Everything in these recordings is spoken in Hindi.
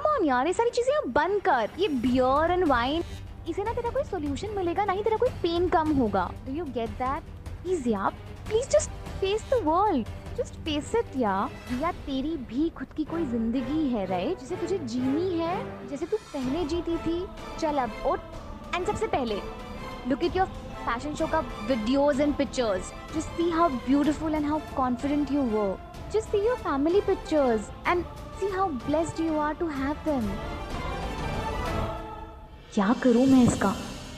कम ऑन यार, ये सारी चीजें अब बंद कर। ये बियर एंड वाइन, इसे ना तेरा कोई सॉल्यूशन मिलेगा, ना ही तेरा कोई पेन कम होगा। Do you get that? Please यार, please just face the world, just face it यार। या तेरी भी खुद की कोई जिंदगी है राइट, जिसे तुझे जीनी है, जैसे तू पहले जीती थी। चल अब उठ, एंड सबसे पहले look at your fashion show का videos and pictures. Just see how beautiful and how confident you were. Just see your family pictures and see how blessed you are to have them. क्या करूँ मैं इसका?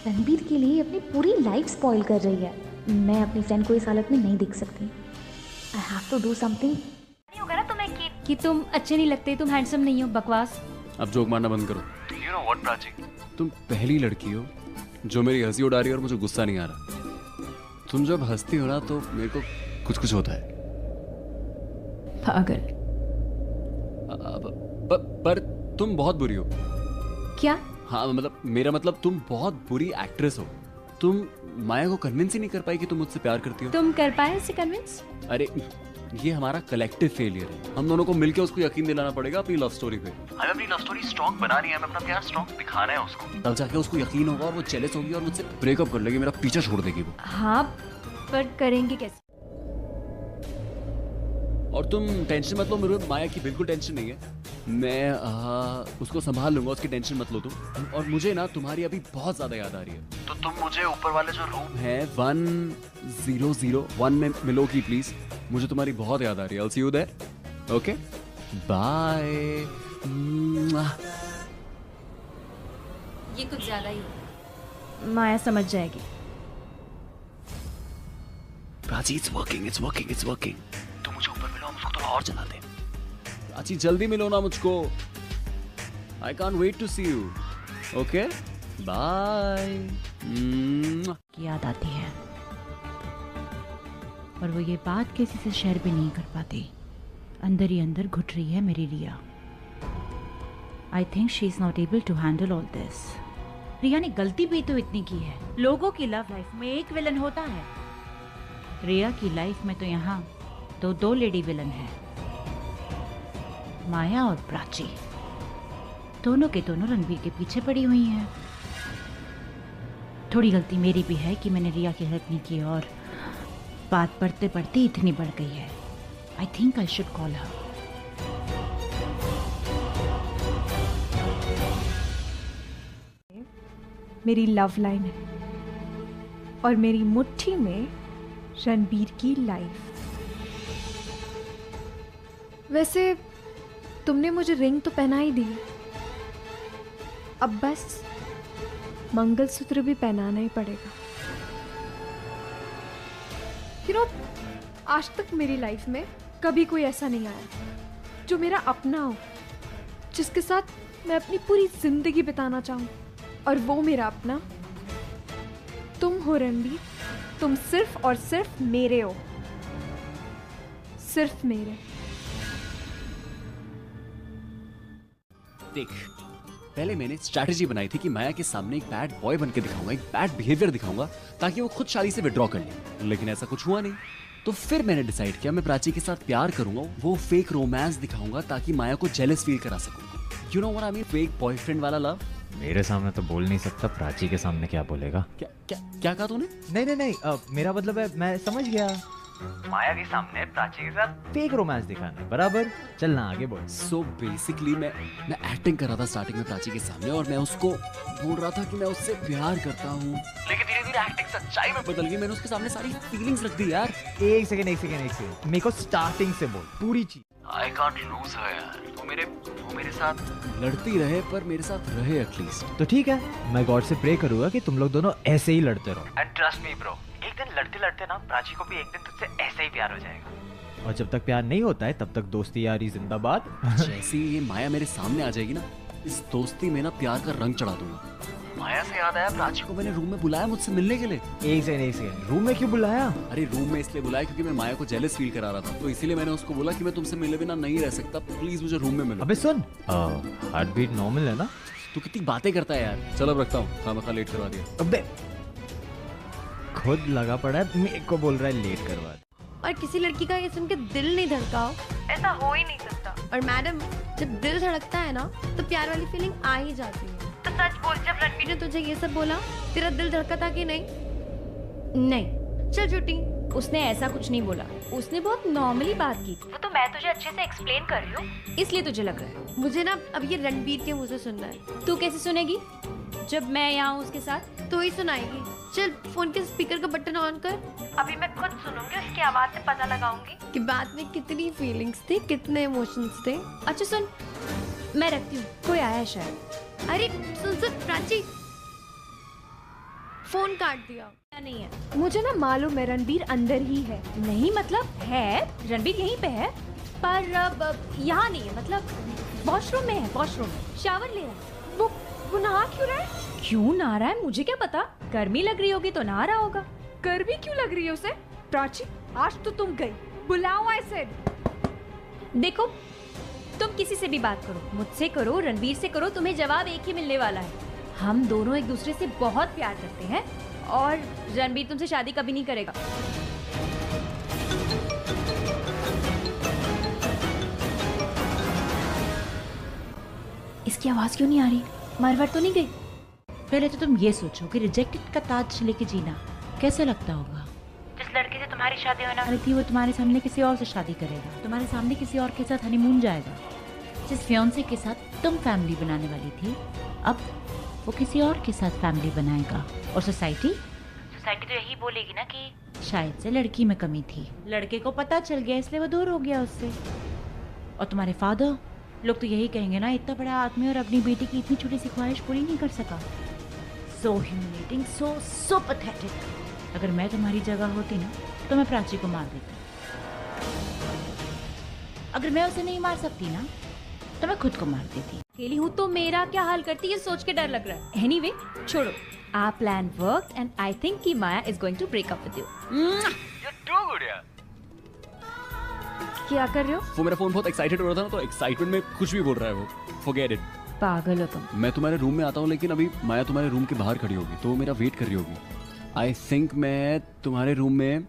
रणबीर के लिए अपनी पूरी लाइफ स्पॉइल कर रही है। मैं अपनी फ्रेंड को इस हालत में नहीं देख सकती। I have to do something. नहीं होगा ना तुम्हें कि तुम अच्छे नहीं लगते, तुम हैंडसम नहीं हो, बकवास। अब जोक मारना बंद करो। You know what, Prachi? तुम पहली लड़की हो जो मेरी हंसी उड़ा रही है और मुझे गुस्सा नहीं आ रहा। तुम जब हंसती हो ना तो मेरे को कुछ कुछ होता है। पागल। पर तुम बहुत बुरी हो। क्या? हाँ मतलब मेरा मतलब तुम बहुत बुरी एक्ट्रेस हो। तुम माया को कन्विंस ही नहीं कर पाई कि तुम मुझसे प्यार करती हो। तुम कर पाए इसे कन्विंस? अरे ये हमारा कलेक्टिव फेलियर है। हम दोनों को मिलकर उसको यकीन दिलाना पड़ेगा अपनी लव स्टोरी पे। हमें अपनी लव स्टोरी स्ट्रॉन्ग बनानी है, हमें अपना प्यार स्ट्रॉन्ग दिखाना है उसको। तब जाके उसको यकीन होगा और वो जेलस होगी और मुझसे ब्रेकअप कर लेगी, मेरा पीछा छोड़ देगी वो। हाँ, पर करेंगे कैसे? और तुम टेंशन मत लो, मेरे माया की बिल्कुल टेंशन नहीं है। मैं उसको संभाल लूंगा, उसकी टेंशन मत लो तुम। और मुझे ना तुम्हारी अभी बहुत ज्यादा याद आ रही है। तो तुम मुझे ऊपर वाले जो रूम है 1001 में मिलोगी प्लीज। मुझे तुम्हारी बहुत याद आ रही है। I'll see you there. Okay? Bye. ये कुछ ज्यादा ही हो। माया समझ जाएगी। Prachi, it's working, it's working, it's working. तुम मुझे ऊपर मिलो, हम उसको थोड़ा और जला दें। प्राची जल्दी मिलो ना मुझको। I can't wait to see you. Okay? Bye. याद आती है और वो ये बात किसी से शेयर भी नहीं कर पाती। अंदर ही अंदर घुट रही है मेरी Riya. I think she is not able to handle all this. Riya ने गलती भी तो इतनी की है। लोगों की लव लाइफ में एक विलन होता है, रिया की लाइफ में तो यहाँ तो दो लेडी विलन है, माया और प्राची। दोनों के दोनों रणबीर के पीछे पड़ी हुई हैं। थोड़ी गलती मेरी भी है कि मैंने रिया की हेल्प नहीं की और बात बढ़ते बढ़ते इतनी बढ़ गई है। I think I should call her. मेरी लव लाइन है और मेरी मुट्ठी में रणबीर की लाइफ। वैसे तुमने मुझे रिंग तो पहना ही दी, अब बस मंगलसूत्र भी पहनाना ही पड़ेगा। यू नो, आज तक मेरी लाइफ में कभी कोई ऐसा नहीं आया जो मेरा अपना हो, जिसके साथ मैं अपनी पूरी जिंदगी बिताना चाहूँ। और वो मेरा अपना तुम हो रणबीर। तुम सिर्फ और सिर्फ मेरे हो, सिर्फ मेरे। देख, पहले मैंने स्ट्रैटेजी बनाई थी कि माया के सामने एक बैड बॉय बन के दिखाऊंगा, एक बैड बिहेवियर दिखाऊंगा ताकि वो खुद शादी से विड्रॉ कर ले, लेकिन ऐसा कुछ हुआ नहीं। तो फिर मैंने डिसाइड किया मैं प्राची के साथ प्यार करूंगा, वो फेक रोमांस दिखाऊंगा ताकि माया को जेलस फील करा सकूं। You know what I mean, fake boyfriend वाला लव। मेरे सामने तो बोल नहीं सकता, प्राची के सामने क्या बोलेगा? क्या क्या क्या कहा तूने? नहीं, मेरा मतलब है मैं समझ गया। माया के सामने प्राची के साथ फेक रोमांस दिखाना, बराबर। चलना आगे बोल। सो बेसिकली मैं एक्टिंग कर रहा था स्टार्टिंग में प्राची के सामने और मैं उसको बोल रहा था कि मैं उससे प्यार करता हूँ, लेकिन धीरे धीरे एक्टिंग सच्चाई में बदल गई। मैंने उसके सामने सारी फीलिंग्स रख दी यार। एक सेकंड मेरे को स्टार्टिंग से बोल पूरी चीज। आई कांट लूज हर यार। वो मेरे साथ लड़ती रहे पर मेरे साथ रहे एटलीस्ट। तो ठीक है, मैं गॉड से प्रे करूंगा कि तुम लोग दोनों ऐसे ही लड़ते रहो। एंड ट्रस्ट मी ब्रो, एक दिन लड़ते लड़ते ना प्राची को भी एक दिन तुझसे ऐसे ही प्यार हो जाएगा। और जब तक प्यार नहीं होता है तब तक दोस्ती यारी जिंदाबाद। जैसे ही ये माया मेरे सामने आ जाएगी ना, इस दोस्ती में ना प्यार का रंग चढ़ा दूंगा। माया से याद आया, प्राची को मैंने रूम में बुलाया मुझसे मिलने के लिए। एक सेकंड, रूम में क्यों बुलाया? अरे रूम में इसलिए बुलाया क्योंकि मैं माया को जेलस फील करा रहा था, तो इसीलिए मैंने उसको बोला कि मैं तुमसे मिले बिना नहीं रह सकता, प्लीज मुझे रूम में मिलो। अबे सुन, हार्ट बीट नॉर्मल है ना? तू कितनी बातें करता है यार। चलो अब रखता हूँ, खामखा लेट करवा दिया। अबे खुद लगा पड़ा है, मेरे को बोल रहा है लेट करवा दे। और किसी लड़की का ये सुन के दिल नहीं धड़का हो, ऐसा हो ही नहीं सकता। और मैडम, जब दिल धड़कता है ना तो प्यार वाली फीलिंग आ ही जाती है। तो सच बोल, जब रणबीर ने तुझे ये सब बोला, तेरा दिल धड़का था कि नहीं? नहीं, चल झूठी। उसने ऐसा कुछ नहीं बोला। उसने बहुत नॉर्मली बात की थी। वो तो मैं तुझे अच्छे से एक्सप्लेन कर रही हूँ। इसलिए तुझे लग रहा है। मुझे ना अब ये रणबीर के मुंह से सुनना है। तू कैसे सुनेगी जब मैं यहाँ हूँ उसके साथ? तो ही सुनाएगी। चल फोन के स्पीकर का बटन ऑन कर। अभी मैं खुद सुनूंगी, उसकी आवाज से पता लगाऊंगी कि बात में कितनी फीलिंग्स थे, कितने इमोशंस थे। अच्छा सुन, मैं रखती हूँ, कोई आया है शायद। अरे सुन सुन प्राची, फोन काट दिया। नहीं है। मुझे ना मालूम है रणबीर अंदर ही है। नहीं मतलब है, रणबीर यहीं पे है, पर यहाँ नहीं है। मतलब वॉशरूम में है, वॉशरूम में शावर ले रहा है। वो नहा क्यों रहा है? क्यों नहा रहा है मुझे क्या पता, गर्मी लग रही होगी तो नहा रहा होगा। गर्मी क्यों लग रही है उसे? प्राची, आज तो तुम गई। बुलाओ ऐसे। देखो, तुम किसी से भी बात करो, मुझसे करो, रणबीर से करो, तुम्हें जवाब एक ही मिलने वाला है। हम दोनों एक दूसरे से बहुत प्यार करते हैं और रणबीर तुमसे शादी कभी नहीं करेगा। इसकी आवाज क्यों नहीं आ रही? मारवाड़ तो नहीं गई? पहले तो तुम ये सोचो कि रिजेक्टेड का ताज लेके जीना कैसे लगता होगा। जिस लड़के से तुम्हारी शादी होना, अरे थी वो तुम्हारे सामने किसी और से शादी करेगा, तुम्हारे सामने किसी और के साथ हनीमून जाएगा। जिस फियांसे के साथ तुम फैमिली बनाने वाली थी, अब वो किसी और के साथ फैमिली बनाएगा। और सोसाइटी तो यही बोलेगी ना कि शायद से लड़की में कमी थी, लड़के को पता चल गया इसलिए वो दूर हो गया उससे। और तुम्हारे फादर लोग तो यही कहेंगे ना, इतना बड़ा आदमी और अपनी बेटी की इतनी छोटी सी ख्वाहिश पूरी नहीं कर सका। सो ह्यूमिलेटिंग, सो पैथेटिक। अगर मैं तुम्हारी जगह होती ना तो मैं प्राची को मार देती। अगर मैं उसे नहीं मार सकती ना तो मैं खुद को मार देती। अकेली हूँ तो मेरा क्या हाल करती, ये सोच के डर लग रहा है। एनीवे, छोड़ो। Our plan worked and I think कि माया is going to break up with you. You're too good यार। क्या कर रहे हो? वो मेरा फोन बहुत एक्साइटेड हो रहा था ना, तो एक्साइटमेंट में कुछ भी बोल रहा है वो। Forget it। पागल हो तुम। मैं तुम्हारे रूम में आता हूँ, लेकिन अभी माया तुम्हारे रूम के बाहर खड़ी होगी, तो वो मेरा वेट कर रही होगी। आई थिंक मैं तुम्हारे रूम में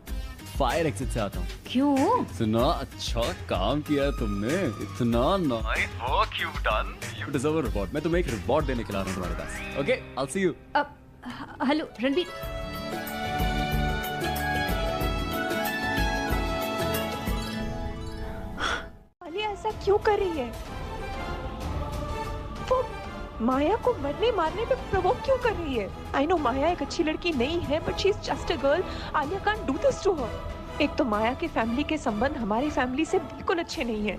फायर एग्जिट से आता हूँ। क्यों? इतना अच्छा काम किया तुमने, इतना nice work you done. You deserve a reward. मैं तुम्हें एक रिवॉर्ड देने के लिए आ रहा हूँ तुम्हारे पास। Okay, I will see you. Hello Ranbir. Alia ऐसा क्यों कर रही है? वो माया को मरने मारने पे प्रोवोक क्यों कर रही है? आई नो माया एक अच्छी लड़की नहीं है, but she is just a girl. Alia can't do this to her. एक तो माया के फैमिली के संबंध हमारी फैमिली से बिल्कुल अच्छे नहीं है।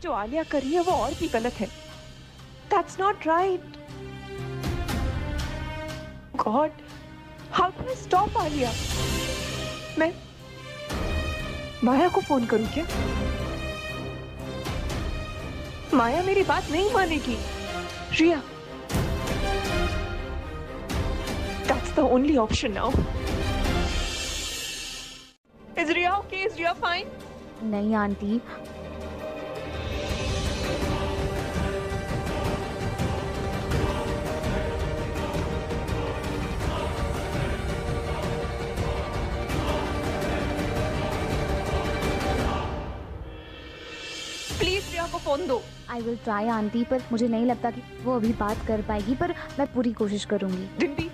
जो आलिया कर रही है वो और भी गलत है। That's not right. God, how can I stop Alia? मैं माया को फोन करूं क्या? माया मेरी बात नहीं मानेगी। रिया, that's the only option now. Is Riya okay? Is Riya fine? नहीं आंटी, Please Riya को फोन दो। आई विल ट्राई आंटी, पर मुझे नहीं लगता कि वो अभी बात कर पाएगी, पर मैं पूरी कोशिश करूंगी। डिम्पी,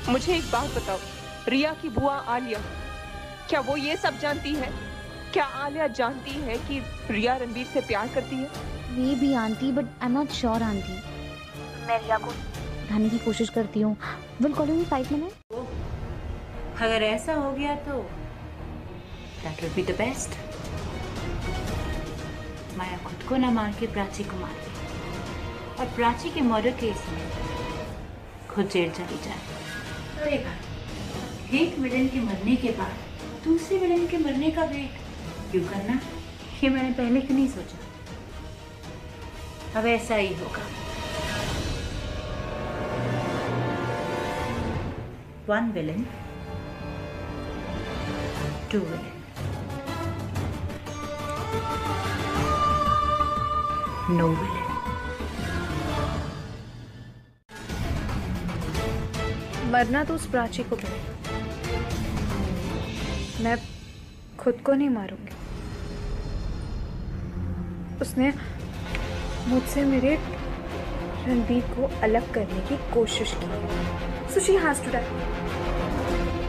मुझे एक बात बताओ, रिया की बुआ आलिया, क्या वो ये सब जानती है? क्या आलिया जानती है कि रिया रणबीर से प्यार करती है? May be aunty, but I am not sure aunty. मैं रिया को उठाने की कोशिश करती हूँ। Will call you in 5 minute. अगर ऐसा हो गया तो that would be the best। माया खुद को ना मार के प्राची को मार दे और प्राची के मर्डर केस में खुद जेल चली जाए। तो एक विलन के मरने के बाद दूसरे विलन के मरने का वेट क्यों करना? ये मैंने पहले क्यों नहीं सोचा? अब ऐसा ही होगा। One villain, two villain, no villain। मरना तो उस प्राची को पड़े, मैं खुद को नहीं मारूंगी। उसने मुझसे मेरे रणबीर को अलग करने की कोशिश की। So she has to die.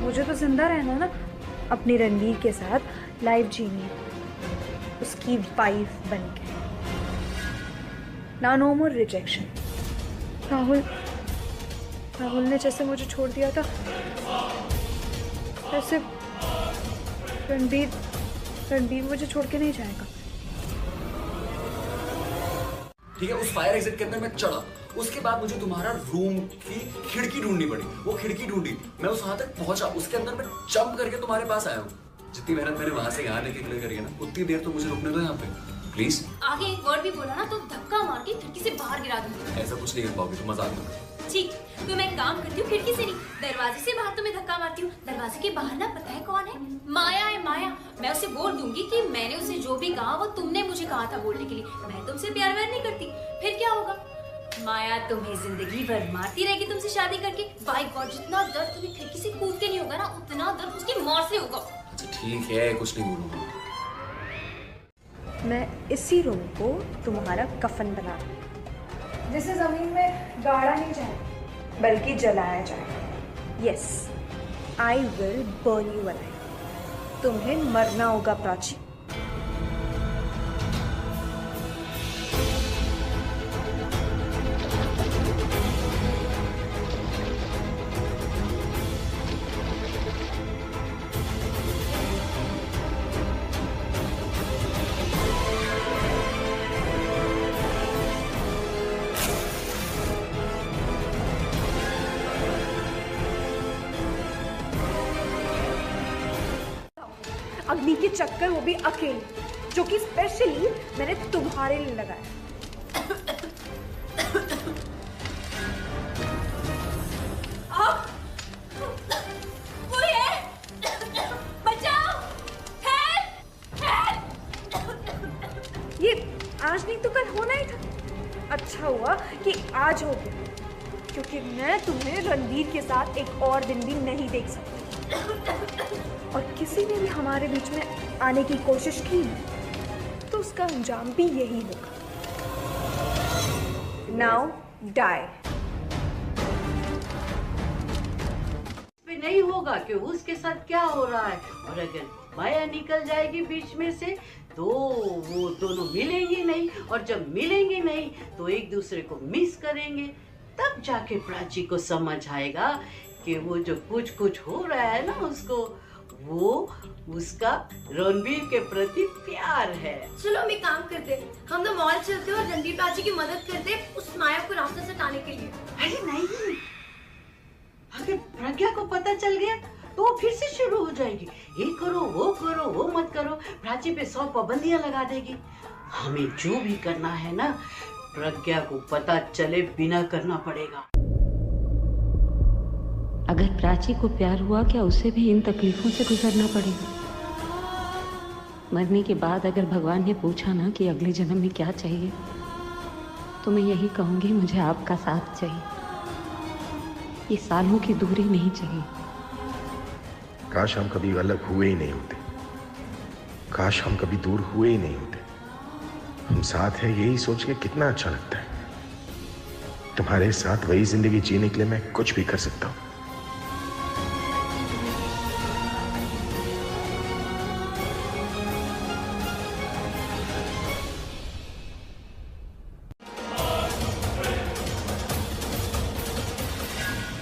मुझे तो जिंदा रहना ना, अपने रणबीर के साथ लाइफ जीनी, उसकी वाइफ बन के। ना नो मोर रिजेक्शन। राहुल ने जैसे मुझे छोड़ दिया था, वैसे रणबीर मुझे छोड़ के नहीं जाएगा। ठीक है, उस फायर एग्जिट के अंदर मैं चढ़ा, उसके बाद मुझे तुम्हारा रूम की खिड़की ढूंढनी पड़ी। वो खिड़की ढूंढी, मैं उस वहां तक पहुंचा, उसके अंदर मैं जंप करके तुम्हारे पास आया हूँ। जितनी मेहनत मैंने वहां से यहाँ लेके क्लियर करी है ना, उतनी देर तो मुझे रुकने दो यहाँ पे प्लीज। आगे एक वर्ड भी बोला ना तो धक्का मार के खिड़की से बाहर गिरा दूंगी। ऐसा कुछ नहीं कर पाओगे, तुम मजाक मत करो। ठीक, तो मैं काम करती हूँ खिड़की से नहीं, दरवाजे से बाहर तो मैं धक्का मारती हूँ। दरवाजे के बाहर ना पता है कौन है? माया है, माया। मैं उसे बोल दूंगी कि मैंने उसे जो भी कहा वो तुमने मुझे कहा था बोलने के लिए। मैं तुमसे प्यार व्यार नहीं करती। फिर क्या होगा? माया तुम्हें जिंदगी भर मारती रहेगी तुमसे शादी करके। बाय गॉड, जितना दर्द तुम्हें खिड़की से कूद के नहीं होगा ना, उतना दर्द उसकी मौत से होगा। अच्छा ठीक है, कुछ नहीं बोलूंगा। मैं इसी रूम को तुम्हारा कफन बना दूं, जिसे जमीन में गाड़ा नहीं जाए बल्कि जलाया जाए। Yes, I will burn you alive. तुम्हें मरना होगा प्राची। अग्नि के चक्कर, वो भी अकेले, जो कि स्पेशली मैंने तुम्हारे लिए लगाया। कोई है? बचाओ! हेल्प! ये आज नहीं तो कल होना ही था। अच्छा हुआ कि आज हो गया, क्योंकि मैं तुम्हें रणबीर के साथ एक और दिन भी नहीं देख सकती। और किसी ने भी हमारे बीच में आने की कोशिश की तो उसका अंजाम भी यही होगा। Now die. नहीं होगा कि उसके साथ क्या हो रहा है, और अगर माया निकल जाएगी बीच में से तो वो दोनों मिलेंगे नहीं, और जब मिलेंगे नहीं तो एक दूसरे को मिस करेंगे। तब जाके प्राची को समझ आएगा कि वो जो कुछ हो रहा है ना उसको, वो उसका रणबीर के प्रति प्यार है। चलो हम एक काम करते, हम तो मॉल चलते और रणबीर प्राची की मदद करते उस माया को रास्ते से हटाने के लिए। अरे नहीं, अगर प्रज्ञा को पता चल गया तो वो फिर से शुरू हो जाएगी। ये करो, वो मत करो, प्राची पे 100 पाबंदियां लगा देगी। हमें जो भी करना है ना, प्रज्ञा को पता चले बिना करना पड़ेगा। अगर प्राची को प्यार हुआ, क्या उसे भी इन तकलीफों से गुजरना पड़ेगा? मरने के बाद अगर भगवान ने पूछा ना कि अगले जन्म में क्या चाहिए, तो मैं यही कहूँगी, मुझे आपका साथ चाहिए। ये सालों की दूरी नहीं चाहिए। काश हम कभी अलग हुए ही नहीं होते, काश हम कभी दूर हुए ही नहीं होते। हम साथ हैं यही सोच के कितना अच्छा लगता है। तुम्हारे साथ वही जिंदगी जीने के लिए मैं कुछ भी कर सकता हूँ।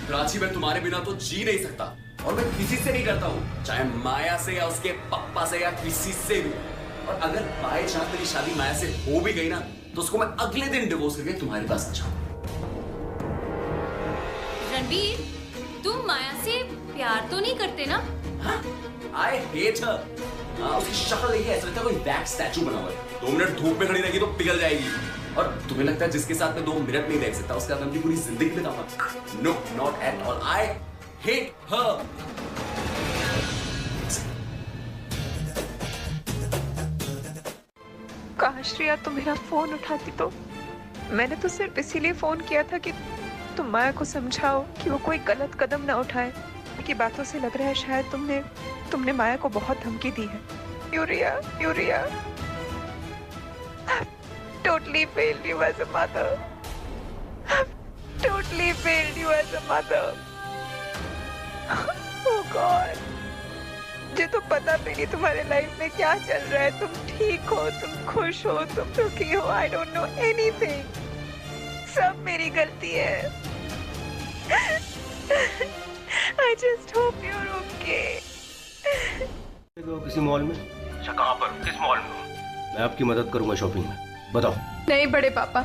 प्राची, मैं तुम्हारे बिना तो जी नहीं सकता, और मैं किसी से नहीं करता हूँ, चाहे माया से या उसके पापा से या किसी से भी। और अगर बाय चांस मेरी शादी माया से हो भी गई ना, तो उसको मैं अगले दिन डिवोर्स करके तुम्हारे पास आ जाऊँ। रणबीर, तुम माया से प्यार तो नहीं करते ना? I hate her। उसकी शक्ल देखिए, ऐसा लगता है कोई वैक्स स्टैचू बना हुआ है। 2 मिनट धूप में खड़ी रहेगी तो पिघल जाएगी। और तुम्हें लगता है जिसके साथ मैं 2 मिनट नहीं देख सकता, उसके साथ मैं अपनी पूरी जिंदगी बिताऊंगा? No, not at all. I hate her। काश रिया तुम मेरा फोन उठाती तो। मैंने तो सिर्फ इसीलिए फोन किया था कि तुम माया को समझाओ कि वो कोई गलत कदम ना उठाए। की बातों से लग रहा है शायद तुमने माया को बहुत धमकी दी है। Urea, totally failed you as a mother. I've totally failed you as a mother. Oh God. मुझे तो पता भी नहीं तुम्हारे लाइफ में क्या चल रहा है. तुम ठीक हो, तुम खुश हो, तुम दुखी हो. I don't know anything. सब मेरी गलती है. I just hope you're okay. किसी मॉल में? अच्छा कहाँ पर? किस मॉल में? मैं आपकी मदद करूंगा शॉपिंग में. बताओ. नहीं बड़े पापा.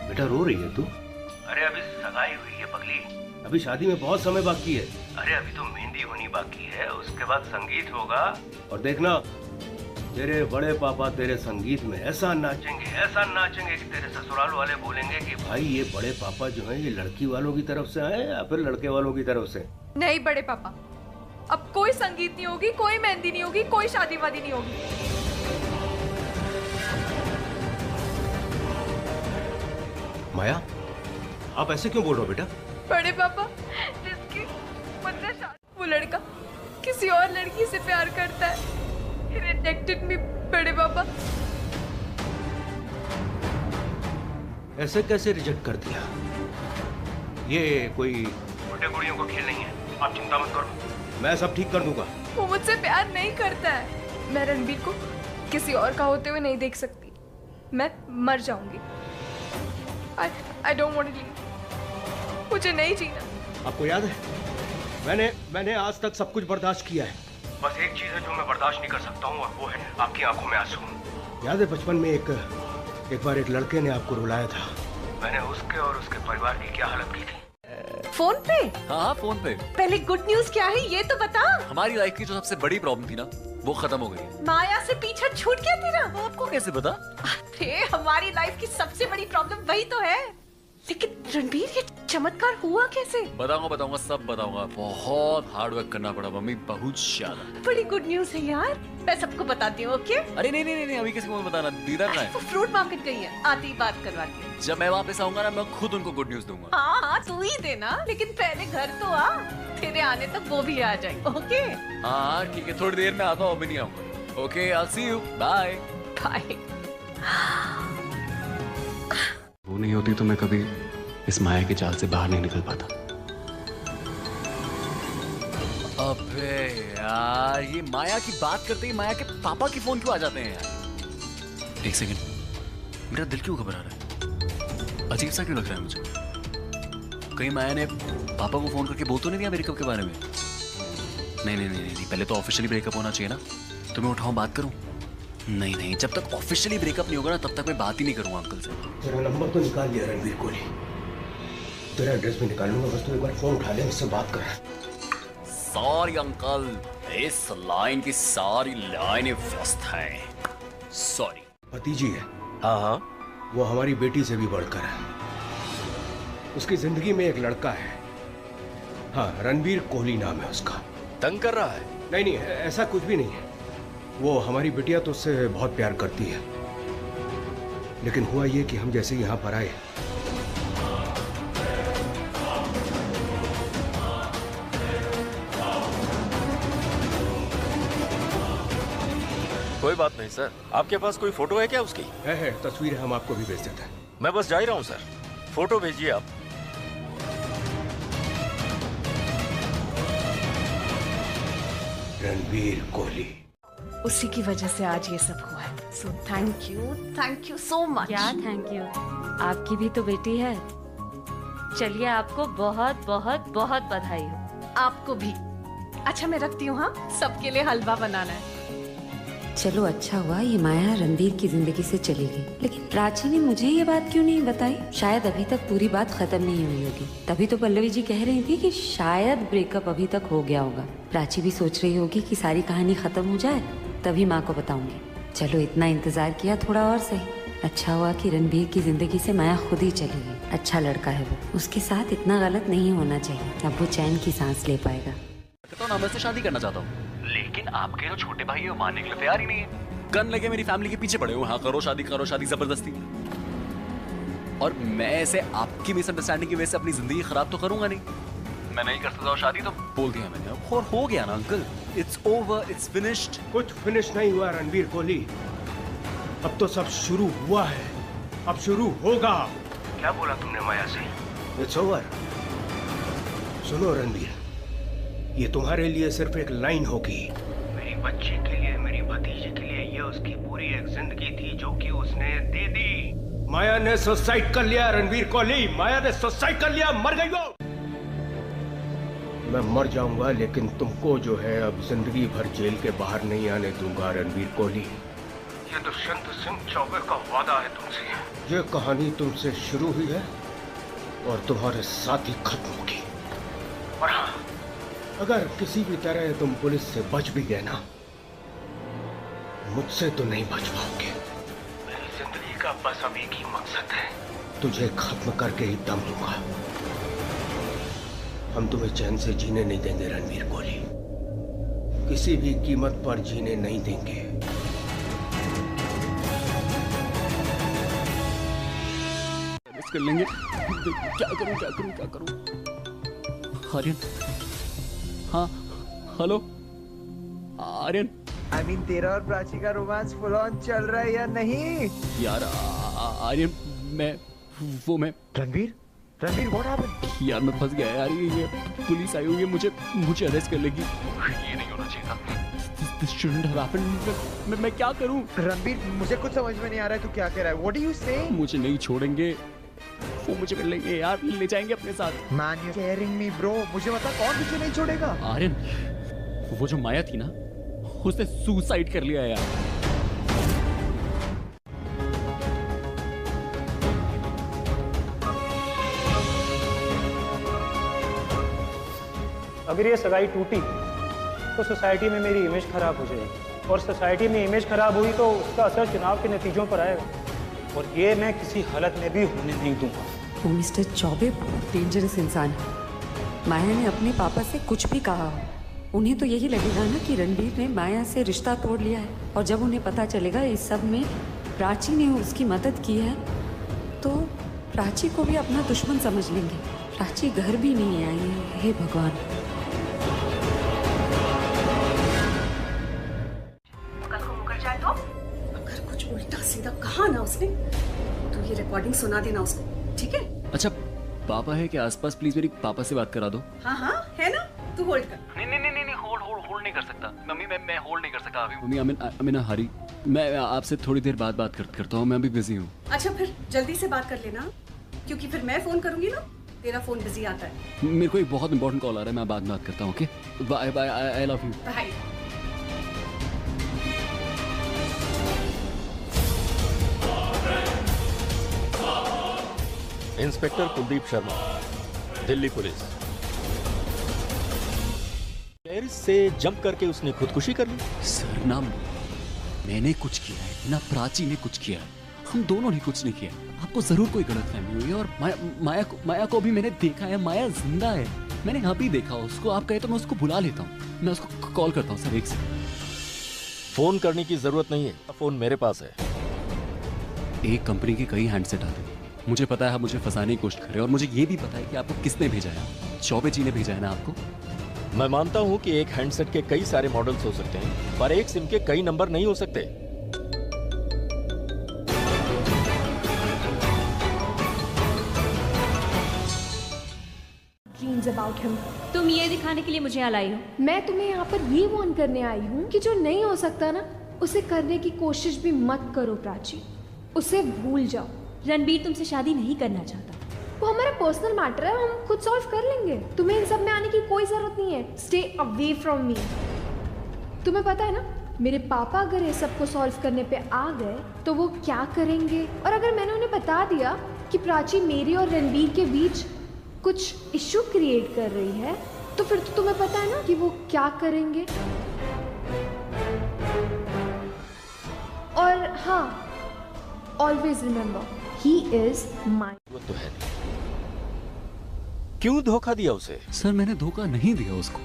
बेटा रो रही है तू? अरे अभी सगाई हुई है पगली. अभी शादी में बहुत समय बाकी है. अरे अभी तो मेहंदी होनी बाकी है, उसके बाद संगीत होगा. और देखना तेरे बड़े पापा तेरे संगीत में ऐसा नाचेंगे कि तेरे ससुराल वाले बोलेंगे कि भाई ये बड़े पापा जो हैं ये लड़की वालों की तरफ से आए या फिर लड़के वालों की तरफ से. नहीं बड़े पापा, अब कोई संगीत नहीं होगी, कोई मेहंदी नहीं होगी, कोई शादी वादी नहीं होगी. माया, आप ऐसे क्यों बोल रहे हो बेटा? बड़े पापा, जिसकी मुझसे शादी, वो लड़का किसी और लड़की से प्यार करता है. He rejected me, बड़े पापा. ऐसे कैसे रिजेक्ट कर दिया? ये कोई छोटे गुड़ियों को खेल नहीं है. आप चिंता मत करो, मैं सब ठीक कर दूंगा. वो मुझसे प्यार नहीं करता है. मैं रणबीर को किसी और का होते हुए नहीं देख सकती. मैं मर जाऊंगी. I don't want to live. मुझे नहीं जीना. आपको याद है मैंने आज तक सब कुछ बर्दाश्त किया है. बस एक चीज है जो मैं बर्दाश्त नहीं कर सकता हूँ और वो है आपकी आंखों में आंसू. याद है बचपन में एक बार एक लड़के ने आपको रुलाया था. मैंने उसके और उसके परिवार की क्या हालत की थी. फोन पे? हाँ फोन पे. पहले गुड न्यूज क्या है ये तो बता. हमारी लाइफ की जो सबसे बड़ी प्रॉब्लम थी ना वो खत्म हो गई. माया से पीछा छूट गया तेरा. आपको कैसे पता? अरे हमारी लाइफ की सबसे बड़ी प्रॉब्लम वही तो है. लेकिन रणबीर ये चमत्कार हुआ कैसे? बताऊंगा सब बताऊंगा. बहुत हार्ड वर्क करना पड़ा मम्मी, बहुत ज्यादा. बड़ी गुड न्यूज है यार. मैं सबको बताती हूँ. ओके? अरे नहीं अभी किसी को बताना. दीदार का है. वो फ्रूट मार्केट गई है, आती ही बात करवाती हूँ. जब मैं वापस आऊंगा ना मैं खुद उनको गुड न्यूज दूंगा. हाँ तू ही देना, लेकिन पहले घर तो आ. तेरे आने तक वो भी आ जाए. ओके? हाँ ठीक है, थोड़ी देर में आता हूँ, अभी नहीं आऊंगा. Okay I see you. Bye bye. वो नहीं होती तो मैं कभी इस माया के जाल से बाहर नहीं निकल पाता. अबे यार ये माया की बात करते ही माया के पापा की फोन क्यों आ जाते हैं यार. एक सेकंड, मेरा दिल क्यों घबरा रहा है? अजीब सा क्यों लग रहा है मुझे. कहीं माया ने पापा को फोन करके बोल तो नहीं दिया ब्रेकअप के बारे में? नहीं पहले तो ऑफिशियली ब्रेकअप होना चाहिए ना. तो मैं उठाऊं बात करूं? नहीं जब तक ऑफिशियली ब्रेकअप नहीं होगा ना तब तक मैं बात ही नहीं करूंगा अंकल से. तेरा नंबर तो निकाल लिया रणबीर कोहली. तेरा एड्रेस भी निकाल लूंगा, बस तू एक बार फोन उठा ले, मुझसे बात कर. सॉरी अंकल, इस लाइन की सारी लाइनें व्यस्त हैं. सॉरी. भतीजी है. हाँ वो हमारी बेटी से भी बढ़कर है. उसकी जिंदगी में एक लड़का है. हाँ रणबीर कोहली नाम है उसका. तंग कर रहा है? नहीं ऐसा कुछ भी नहीं है. वो हमारी बिटिया तो उससे बहुत प्यार करती है. लेकिन हुआ ये कि हम जैसे यहाँ पर आए कोई बात नहीं सर. आपके पास कोई फोटो है क्या उसकी? है तस्वीर हम आपको भी भेज देते हैं. मैं बस जा ही रहा हूँ सर. फोटो भेजिए आप. रणबीर कोहली. उसी की वजह से आज ये सब हुआ है. So thank you so much. क्या थैंक यू. आपकी भी तो बेटी है. चलिए आपको बहुत बहुत बहुत बधाई हो. आपको भी. अच्छा मैं रखती हूँ. हाँ सबके लिए हलवा बनाना है. चलो अच्छा हुआ ये माया रणबीर की जिंदगी से चली गई. लेकिन प्राची ने मुझे ये बात क्यों नहीं बताई? शायद अभी तक पूरी बात खत्म नहीं हुई होगी. तभी तो पल्लवी जी कह रही थी कि शायद ब्रेकअप अभी तक हो गया होगा. प्राची भी सोच रही होगी कि सारी कहानी खत्म हो जाए तभी माँ को बताऊंगी. चलो इतना इंतजार किया, थोड़ा और सही. अच्छा हुआ कि रणबीर की जिंदगी से माया खुद ही चली गई. अच्छा लड़का है वो, उसके साथ इतना गलत नहीं होना चाहिए. अब वो चैन की सांस ले पाएगा. तो मैं से शादी करना चाहता हूँ. लेकिन आपके जो छोटे भाई है वो मानने के लिए तैयार ही नहीं है. गन लेके मेरी फैमिली के पीछे पड़े हो. हाँ करो शादी जबरदस्ती. और मैं ऐसे आपकी मिसअंडरस्टैंडिंग की वजह से अपनी जिंदगी खराब तो करूंगा नहीं. मैं नहीं कर सकता शादी, तो बोल दिया मैंने और हो गया ना uncle. It's over, it's finished. कुछ फिनिश नहीं हुआ रणबीर कोहली. अब तो सब शुरू हुआ है. अब शुरू होगा। क्या बोला तुमने माया से? It's over. सुनो रणबीर, ये तुम्हारे लिए सिर्फ एक लाइन होगी। मेरी बच्ची के लिए, मेरी भतीजे के लिए ये उसकी पूरी एक जिंदगी थी जो कि उसने दे दी। माया ने सुसाइड कर लिया रणबीर कोहली, माया ने सुसाइड कर लिया, मर गई वो। मैं मर जाऊंगा लेकिन तुमको जो है अब जिंदगी भर जेल के बाहर नहीं आने दूंगा रणबीर कोहली। ये दुष्यंत सिंह चौबे का वादा है तुमसे। ये कहानी तुमसे शुरू हुई है और तुम्हारे साथ ही खत्म होगी। और हाँ, अगर किसी भी तरह तुम पुलिस से बच भी गए ना, मुझसे तो नहीं बच पाओगे। मेरी जिंदगी का बस अब एक ही मकसद है, तुझे खत्म करके ही दम लूंगा। हम तुम्हें चैन से जीने नहीं देंगे रणबीर कोहली, किसी भी कीमत पर जीने नहीं देंगे। कर लेंगे। क्या करूं? आर्यन, हाँ, हेलो आर्यन। I mean, तेरा और प्राची का रोमांस फुल ऑन चल रहा है या नहीं? यार आर्यन, मैं रणबीर, what happened? यार मैं फंस गया यार। ये पुलिस आई हुई है, मुझे अरेस्ट कर लेगी। ये नहीं होना चाहिए था। This shouldn't have happened। मैं क्या करूं? रणबीर, मुझे कुछ समझ में नहीं आ रहा है तू क्या कह रहा है। What do you say? मुझे नहीं छोड़ेंगे, वो मुझे कर लेंगे यार, ले जाएंगे अपने साथ। Man, you're scaring me, bro। मुझे बता कौन मुझे नहीं छोड़ेगा? आर्यन, वो जो माया थी ना, उसने सुसाइड कर लिया यार। अगर ये सगाई टूटी तो सोसाइटी में मेरी इमेज खराब हो जाएगी, और सोसाइटी में इमेज खराब हुई तो उसका असर चुनाव के नतीजों पर आएगा, और ये मैं किसी हालत में भी होने नहीं दूंगा। वो मिस्टर चौबे बहुत डेंजरस इंसान है। माया ने अपने पापा से कुछ भी कहा हो, उन्हें तो यही लगेगा ना कि रणबीर ने माया से रिश्ता तोड़ लिया है, और जब उन्हें पता चलेगा इस सब में प्राची ने उसकी मदद की है तो प्राची को भी अपना दुश्मन समझ लेंगे। प्राची घर भी नहीं आई है, हे भगवान। कल को मुकर जाए तो अगर कुछ उल्टा सीधा कहा ना उसने तो ये रिकॉर्डिंग सुना देना उसको, ठीक है? अच्छा, पापा है कि आसपास? प्लीज मेरी पापा से बात करा दो। हाँ है ना, तू होल्ड कर। नहीं, होल्ड नहीं कर सकता मम्मी। मैं होल्ड नहीं कर सकता अभी मम्मी। आई मीन हरी, मैं आपसे थोड़ी देर बाद बात करता हूँ, मैं अभी बिजी हूँ। अच्छा, फिर जल्दी से बात कर लेना, क्योंकि फिर मैं फोन करूंगी ना, तेरा फोन बिजी आता है। मेरे को एक बहुत इंपॉर्टेंट कॉल आ रहा है, मैं बाद में बात करता हूँ। Okay, bye bye, I love you. Bye. Inspector Kuldeep Sharma, Delhi police. Terrace से जंप करके उसने खुदकुशी कर ली? सर, ना मैंने कुछ किया है ना प्राची ने कुछ किया है, हम दोनों ने कुछ नहीं किया। आपको जरूर कोई गलतफहमी हुई है, और माया को भी मैंने देखा है। माया जिंदा है, मैंने अभी देखा उसको। आप कहे तो मैं उसको बुला लेता हूँ, मैं उसको कॉल करता हूँ। सर एक सेकंड। फोन करने की जरूरत नहीं है, फोन मेरे पास है। एक कंपनी के कई हैंडसेट आते हैं, मुझे पता है आप मुझे फंसाने की कोशिश कर रहे हैं, और मुझे ये भी पता है कि आपको किसने भेजा है। चौबे जी ने भेजा है ना आपको? मैं मानता हूँ कि एक हैंडसेट के कई सारे मॉडल्स हो सकते हैं, पर एक सिम के कई नंबर नहीं हो सकते। About him. तुम ये दिखाने के लिए मुझे यहाँ लाई हो? मैं तुम्हें यहाँ पर ये वार्न करने आई हूँ कि जो नहीं हो सकता ना, उसे करने की कोशिश भी मत करो प्राची, उसे भूल जाओ। रणबीर तुमसे शादी नहीं करना चाहता। वो हमारा पर्सनल मैटर है, हम खुद सॉल्व कर लेंगे। तुम्हें इन सब में आने की कोई जरूरत नहीं है। Stay away from me. तुम्हें पता है ना, मेरे पापा अगर ये सब को सॉल्व करने पे आ गए तो वो क्या करेंगे, और अगर मैंने उन्हें बता दिया कि प्राची मेरे और रणबीर के बीच कुछ इश्यू क्रिएट कर रही है, तो फिर तो तुम्हें पता है ना कि वो क्या करेंगे। और हाँ, always remember, he is mine. वो तो है नहीं। क्यों धोखा दिया उसे? सर, मैंने धोखा नहीं दिया उसको।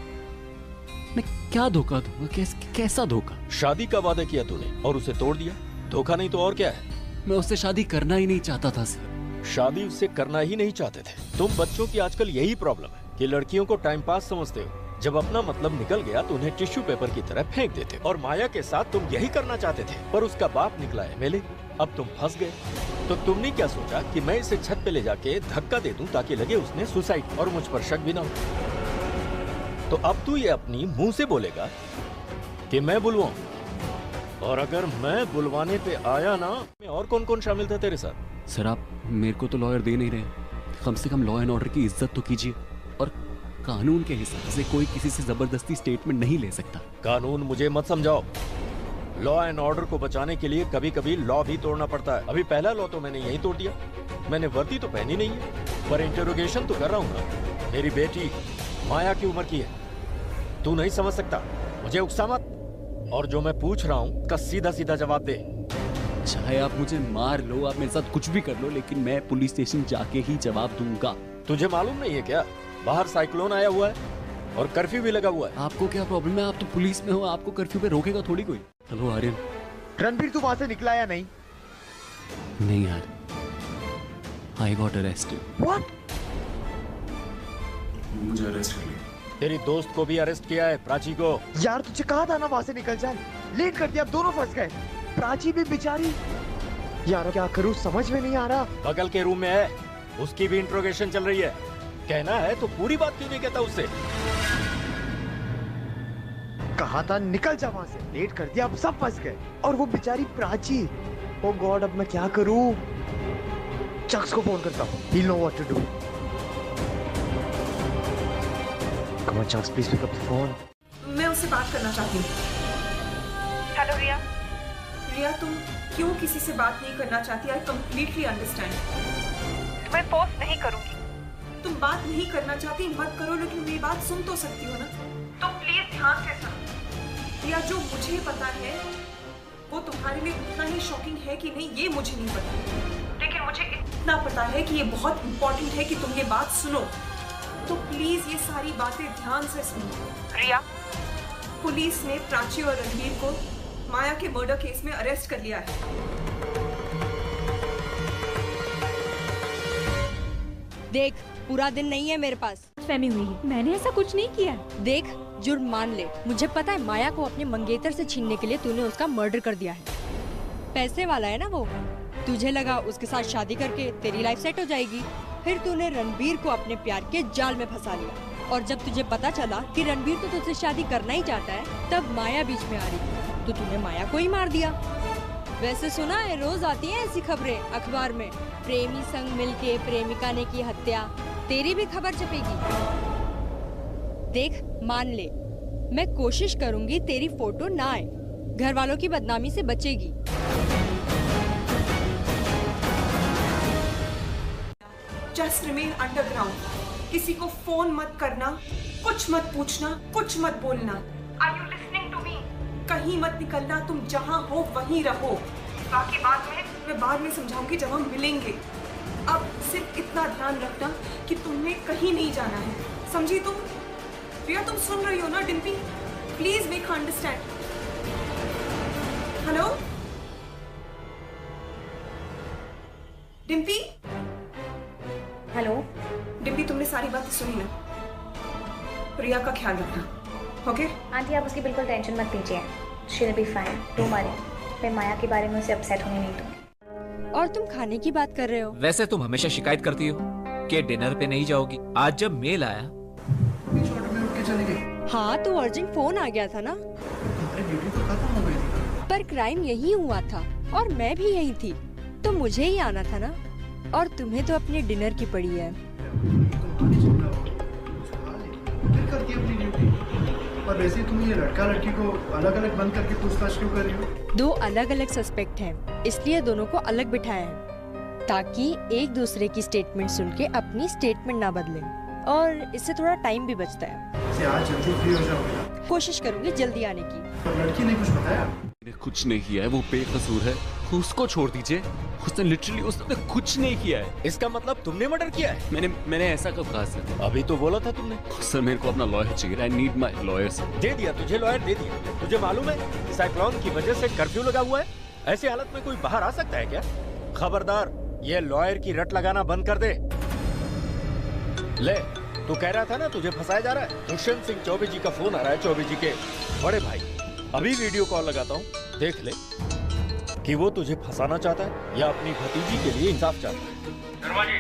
मैं क्या धोखा दूंगा? कैसा धोखा? शादी का वादा किया तूने और उसे तोड़ दिया। धोखा नहीं तो और क्या है? मैं उससे शादी करना ही नहीं चाहता था सर। शादी उससे करना ही नहीं चाहते थे। तुम बच्चों की आजकल यही प्रॉब्लम है कि लड़कियों को टाइम पास समझते हो, जब अपना मतलब निकल गया तो उन्हें टिश्यू पेपर की तरह फेंक देते। और माया के साथ तुम यही करना चाहते थे, पर उसका बाप निकला एमएलए। अब तुम फंस गए। तो तुमने क्या सोचा कि मैं इसे छत पे ले जाके धक्का दे दूं ताकि लगे उसने सुसाइड और मुझ पर शक भी ना हो। तो अब तू ये अपनी मुंह से बोलेगा कि मैं बुलवाऊं, और अगर मैं बुलवाने पे आया ना, और कौन कौन शामिल था तेरे साथ? सर आप मेरे को तो लॉयर दे नहीं रहे, कम से कम लॉ एंड ऑर्डर की इज्जत तो कीजिए। और कानून के हिसाब से कोई किसी से जबरदस्ती स्टेटमेंट नहीं ले सकता। कानून मुझे मत समझाओ। लॉ एंड ऑर्डर को बचाने के लिए कभी कभी लॉ भी तोड़ना पड़ता है। अभी पहला लॉ तो मैंने यही तोड़ दिया। मैंने वर्दी तो पहनी नहीं है, पर इंटरोगेशन तो कर रहा हूँ ना। मेरी बेटी माया की उम्र की है, तू नहीं समझ सकता। मुझे उकसा मत, और जो मैं पूछ रहा हूँ उसका सीधा सीधा जवाब दे। चाहे आप मुझे मार लो, आप मेरे साथ कुछ भी कर लो, लेकिन मैं पुलिस स्टेशन जाके ही जवाब दूंगा। तुझे मालूम नहीं है क्या, बाहर साइक्लोन आया हुआ है और कर्फ्यू भी लगा हुआ है। आपको क्या प्रॉब्लम है? आप तो पुलिस में हो, आपको कर्फ्यू पे रोकेगा थोड़ी कोई। हेलो आर्यन। रणबीर तू वहां से निकला या नहीं? नहीं यार, आई गॉट अरेस्टेड। व्हाट? मुझे अरेस्ट कर लिया। तेरी दोस्त को भी अरेस्ट किया है, प्राची को। यार तुझे कहा था ना वहां से निकल जाए, लेट कर दिया, अब दोनों फंस गए। प्राची भी बेचारी। यार क्या करूं, समझ में नहीं आ रहा। बगल के रूम में है, उसकी भी इंट्रोगेशन चल रही है। कहना है तो पूरी बात क्यों नहीं कहता उससे? कहा था निकल जा वहां से, लेट कर दिया, अब सब फंस गए। और वो बेचारी प्राची। ओ गॉड, अब मैं क्या करूं? चक्स को फोन करता हूँ, he'll know what to do. Come on, Chucks, please pick up the phone. मैं उससे बात करना चाहती हूँ। हेलो रिया। रिया, तुम क्यों किसी से बात नहीं करना चाहती? I completely understand. मैं फोर्स नहीं करूंगी। तुम बात नहीं करना चाहती मत करो, लेकिन मेरी बात सुन तो सकती हो ना? तो प्लीज ध्यान से सुनो। रिया, जो मुझे पता है वो तुम्हारे लिए उतना ही शॉकिंग है कि नहीं ये मुझे नहीं पता, लेकिन मुझे इतना पता है कि ये बहुत इम्पोर्टेंट है कि तुम ये बात सुनो। तो प्लीज ये सारी बातें ध्यान से सुनो। रिया, पुलिस ने प्राची और रणबीर को माया के मर्डर केस में अरेस्ट कर लिया है। देख, पूरा दिन नहीं है मेरे पास। फहमी हुई है, मैंने ऐसा कुछ नहीं किया। देख, जुर्म मान ले। मुझे पता है माया को अपने मंगेतर से छीनने के लिए तूने उसका मर्डर कर दिया है। पैसे वाला है ना वो। तुझे लगा उसके साथ शादी करके तेरी लाइफ सेट हो जाएगी। फिर तूने रणबीर को अपने प्यार के जाल में फंसा लिया। और जब तुझे पता चला कि रणबीर तो तुझसे शादी करना ही चाहता है, तब माया बीच में आ रही थी, तो तूने माया को ही मार दिया। वैसे सुना है रोज आती हैं ऐसी खबरें अखबार में, प्रेमी संग मिलके प्रेमिका ने की हत्या। तेरी भी खबर छपेगी। देख, मान ले, मैं कोशिश करूंगी तेरी फोटो ना आए, घर वालों की बदनामी से बचेगी। Just remain underground. किसी को फोन मत करना, कुछ मत पूछना, कुछ मत बोलना। Are you listening to me? कहीं मत निकलना, तुम जहाँ हो वहीं रहो। बाकी बात मैं बाद में समझाऊंगी जब हम मिलेंगे। अब सिर्फ इतना ध्यान रखना कि तुमने कहीं नहीं जाना है, समझी तुम? रिया, तुम सुन रही हो ना? Dimpy, please make her understand. Hello Dimpy? Hello Dimpy, तुमने सारी बातें सुनी ना? रिया का ख्याल रखना, ओके? आंटी, आप उसकी बिल्कुल टेंशन मत लीजिए, she will be fine, don't worry. मैं माया के बारे में उसे अपसेट होने नहीं दूंगी। और तुम खाने की बात कर रहे हो? वैसे तुम हमेशा शिकायत करती हो कि डिनर पे नहीं जाओगी। आज जब मेल आया हाँ, तो अर्जेंट फोन आ गया था ना। पर क्राइम यही हुआ था और मैं भी यही थी, तो मुझे ही आना था ना। और तुम्हें तो अपने डिनर की पड़ी है। और वैसे तुम ये लड़का लड़की को अलग अलग बंद करके पूछताछ क्यों कर रही हो? दो अलग अलग सस्पेक्ट हैं, इसलिए दोनों को अलग बिठाया है, ताकि एक दूसरे की स्टेटमेंट सुन के अपनी स्टेटमेंट ना बदलें, और इससे थोड़ा टाइम भी बचता है। आज जल्दी फ्री हो जाओगे? कोशिश करूंगी जल्दी आने की। तो लड़की ने कुछ बताया? मैंने कुछ नहीं किया है, वो बेकसूर है, उसको छोड़ दीजिए। उसने लिटरली उसने कुछ नहीं किया है। इसका मतलब तुमने मर्डर किया है? मैंने ऐसा कब कहा सर? अभी तो बोला था तुमने। सर, मेरे को अपना लॉयर चाहिए। I need my lawyer. दे दिया तुझे लॉयर, दे दिया। तुझे मालूम है साइक्लोन की वजह से कर्फ्यू लगा हुआ है। ऐसी हालत में कोई बाहर आ सकता है क्या? खबरदार, ये लॉयर की रट लगाना बंद कर दे। ले, तू कह रहा था ना तुझे फंसाया जा रहा है। दुष्यंत सिंह चौबे जी का फोन आ रहा है, चौबे जी के बड़े भाई। अभी वीडियो कॉल लगाता हूँ, देख ले कि वो तुझे फंसाना चाहता है या अपनी भतीजी के लिए इंसाफ चाहता है। शर्मा जी,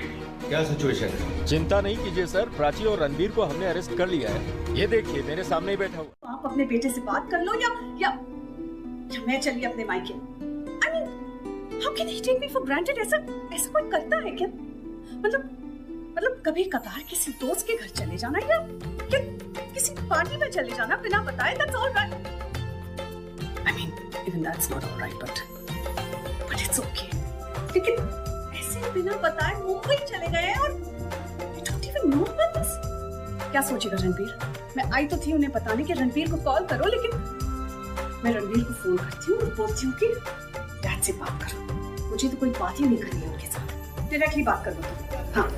क्या सिचुएशन है? चिंता नहीं कीजिए सर, प्राची और रणबीर को हमने अरेस्ट कर लिया है। ये देखिए मेरे सामने ही बैठा हुआ। आप अपने बेटे से बात कर लो या मैं चलिए अपने मायके। I mean, how can he take me for granted? ऐसा कोई करता है क्या? मतलब कभी कभार किसी दोस्त के घर चले जाना या किसी पार्टी में चले जाना बिना बताए, that's all right. I mean, even that's not all right, but it's okay. लेकिन ऐसे बिना बताए मुंबई चले गए और you don't even know about this. क्या सोचेगा रणबीर? मैं आई तो थी उन्हें बताने कि रणबीर को कॉल करो, लेकिन मैं रणबीर को फोन करती हूँ और बोलती हूँ कि डैड से बात करो। मुझे तो कोई बात ही नहीं करनी है उनके साथ, डायरेक्टली बात कर दो तुम। हाँ,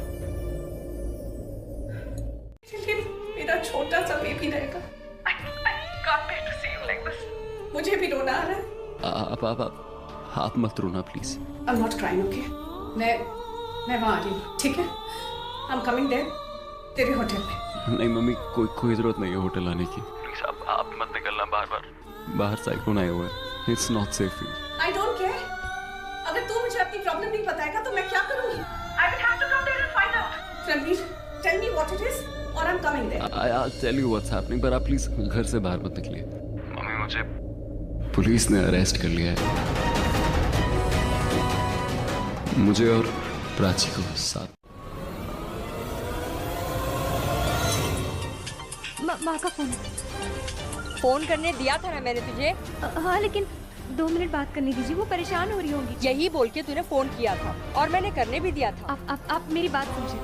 मेरा छोटा सा बेबी रहेगा। I can't bear to see you like this. मुझे भी रोना आ रहा है। आप मत रोना please. I'm not crying, okay? मैं वहाँ आ रही हूँ, ठीक है? I'm coming there, तेरे होटल में। नहीं मम्मी, कोई जरूरत नहीं है होटल आने की। प्लीज आप मत निकलना बाहर साइक्लोन आया हुआ है। It's not safe. I don't care. अगर तू मुझे अपनी प्रॉब्लम नहीं बताएगा तो मैं क्या करूँगी? I will have to come there and find out. Ranbir, tell me what it is, or I'm coming there. I'll tell you what's happening, पर आप प्लीज घर से बाहर मत निकलिए। मम्मी, मुझे पुलिस ने अरेस्ट कर लिया है, मुझे और प्राची को साथ। माँ का फोन करने दिया था ना मैंने तुझे। हाँ, लेकिन 2 मिनट बात करने दीजिए, वो परेशान हो रही होंगी। यही बोल के तूने फोन किया था और मैंने करने भी दिया था। आप मेरी बात समझे।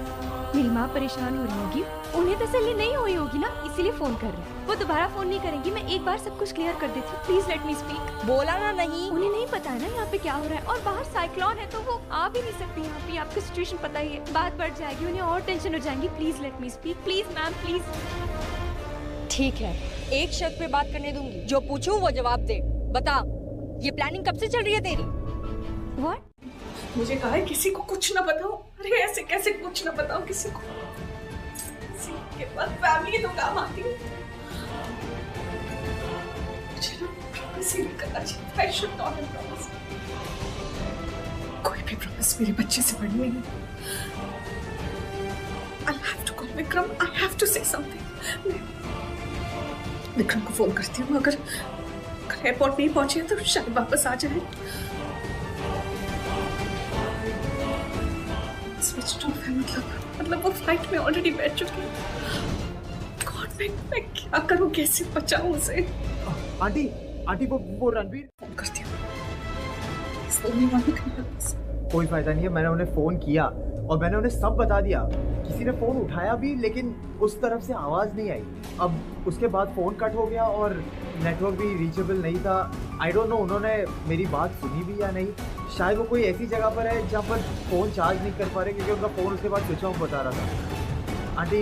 मेरी माँ परेशान हो रही होगी, उन्हें तसल्ली नहीं हुई होगी ना, इसीलिए फोन कर रही है। वो दोबारा फोन नहीं करेंगी, मैं एक बार सब कुछ क्लियर कर देती हूँ। Please let me speak. बोला ना नहीं, उन्हें नहीं पता है ना यहाँ पे क्या हो रहा है, और बाहर साइक्लोन है तो वो आ भी नहीं सकती यहाँ पे। आपको सिचुएशन पता ही है, बात बढ़ जाएगी, उन्हें और टेंशन हो जाएगी। Please let me speak, please ma'am, please. ठीक है, एक शर्त पे बात करने दूंगी, जो पूछूं वो जवाब दे। बता, ये प्लानिंग कब से चल रही है तेरी? What? मुझे कहा है किसी को कुछ ना बताओ। अरे ऐसे कैसे कुछ ना बताओ किसी को? किसी के पास फैमिली तो काम आती है। मुझे ना प्रॉमिस ही नहीं करना चाहिए। I should not have promised. कोई भी प्रॉमिस मेरे बच्चे से बड़ी नहीं है। I'll have to call Vikram. I have to say something. Vikram को फोन करती हूँ, अगर एयरपोर्ट नहीं पहुंचे तो शायद वापस आ जाए। स्विच ऑफ है, मतलब वो फ्लाइट में ऑलरेडी बैठ चुकी है। गॉड, मैं क्या करूँ, कैसे बचाऊं उसे? आंटी वो रणबीर। फोन करती हूँ। कोई फायदा नहीं है, मैंने उन्हें फोन किया और मैंने उन्हें सब बता दिया। किसी ने फोन उठाया भी, लेकिन उस तरफ से आवाज नहीं आई। अब उसके बाद फोन कट हो गया और नेटवर्क भी रीचेबल नहीं था। आई डोंट नो उन्होंने मेरी बात सुनी भी या नहीं। शायद वो कोई ऐसी जगह पर है जहाँ पर फोन चार्ज नहीं कर पा रहे, क्योंकि उनका फोन उसके बाद स्विच ऑफ बता रहा था। आंटी,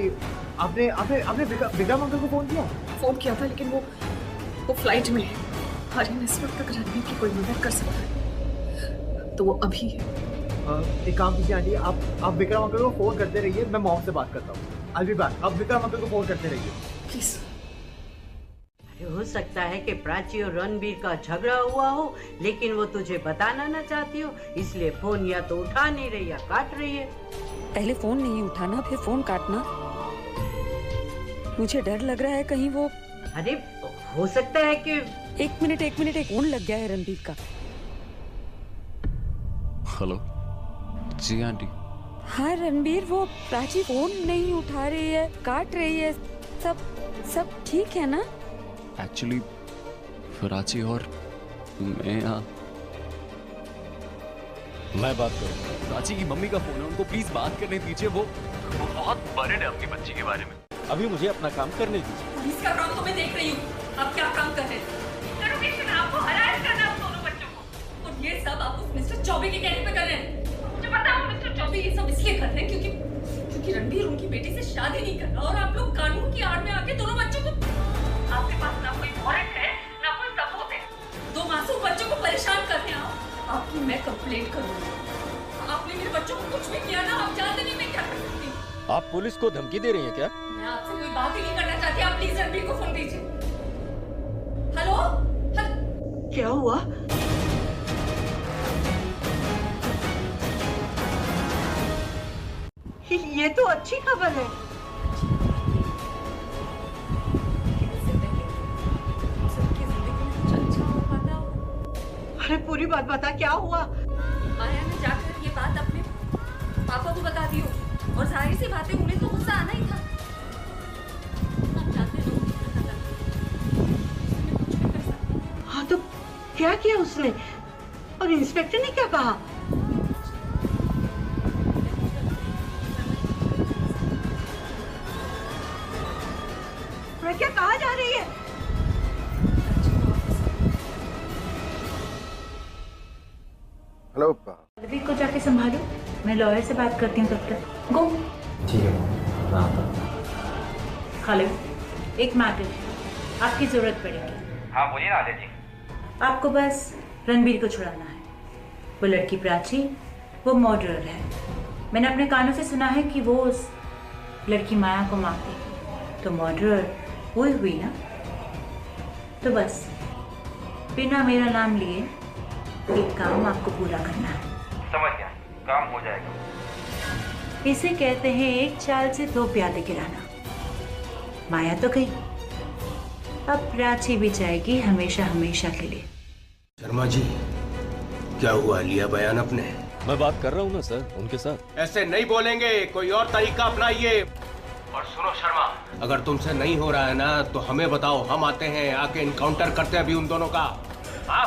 आपने विक्रम अंकल को फोन किया था, लेकिन वो फ्लाइट में है। हरिन इस वक्त तक रणबीर की कोई मदद कर सकता है तो वो अभी है। एक काम कीजिए आंटी, आप विक्रम अंकल को फोन करते रहिए, मैं मॉम से बात करता हूँ। I'll be back। आप विक्रम अंकल को फोन करते रहिए प्लीज। हो सकता है कि प्राची और रणबीर का झगड़ा हुआ हो, लेकिन वो तुझे बताना ना चाहती हो, इसलिए फोन या तो उठा नहीं रही या काट रही है। पहले फोन नहीं उठाना, फिर फोन काटना। मुझे डर लग रहा है कहीं वो। अरे हो सकता है कि एक मिनट फोन लग गया है रणबीर का। हेलो जी आंटी। हाँ रणबीर, वो प्राची फोन नहीं उठा रही है, काट रही है, सब ठीक है ना? एक्चुअली प्राची और मैं बात करूँ। प्राची की मम्मी का फोन है, उनको प्लीज बात करने दीजिए। वो बहुत वरिड है अपनी बच्ची के बारे में। अभी मुझे अपना काम करने दीजिए। पुलिस का काम तो मैं देख रही हूँ, आप क्या काम कर रहे हैं? आपको हरास करना उन दोनों बच्चों को, और ये सब आप उस मिस्टर चौबे के कहने पे कर रहे हैं। मुझे पता है मिस्टर चौबे ये सब इसलिए कर रहे हैं क्योंकि रणबीर उनकी बेटी से शादी नहीं कर रहा, और आप लोग कानून की आड़ में आके दोनों बच्चों को, आपके पास ना कोई वारंट है ना कोई सबूत है, दो मासूम बच्चों को परेशान कर रहे हैं। आपकी मैं कंप्लेंट करूंगी। आपने मेरे बच्चों को कुछ भी किया ना, आप जानते नहीं मैं क्या कर सकती हूँ। आप पुलिस को धमकी दे रही हैं क्या? मैं आपसे कोई बात ही नहीं करना चाहती, आप प्लीज रणबीर को फोन दीजिए। हेलो? क्या हुआ? ये तो अच्छी खबर है। अरे पूरी बात बता, क्या हुआ? माया ने जाकर ये बात अपने पापा को बता दी हो, और जाहिर सी बात है उन्हें तो गुस्सा आना ही था। आप जानते लोग हाँ तो क्या किया उसने? और इंस्पेक्टर ने क्या कहा? क्या कहा जा रही है? हेलो पल्लवी को जाके संभालो, मैं लॉयर से बात करती हूँ तब तक। गो। ठीक है मैं आता हूँ। खालिद, एक मैटर आपकी जरूरत पड़ेगी। हाँ बोलिए ना आलिया जी। आपको बस रणबीर को छुड़ाना है। वो लड़की प्राची, वो मर्डरर है। मैंने अपने कानों से सुना है कि वो उस लड़की माया को मार देगी, तो मर्डरर वो ही हुई ना। तो बस बिना मेरा नाम लिए एक काम आपको पूरा करना है। समझ गया, काम हो जाएगा। इसे कहते हैं एक चाल से दो प्यादे गिराना। माया तो गई, अब प्राची भी जाएगी हमेशा हमेशा के लिए। शर्मा जी, क्या हुआ, लिया बयान अपने? मैं बात कर रहा हूँ ना सर उनके साथ। ऐसे नहीं बोलेंगे, कोई और तरीका अपनाइए। और सुनो शर्मा, अगर तुमसे नहीं हो रहा है ना तो हमें बताओ, हम आते हैं, आके इनकाउंटर करते हैं अभी उन दोनों का। हाँ,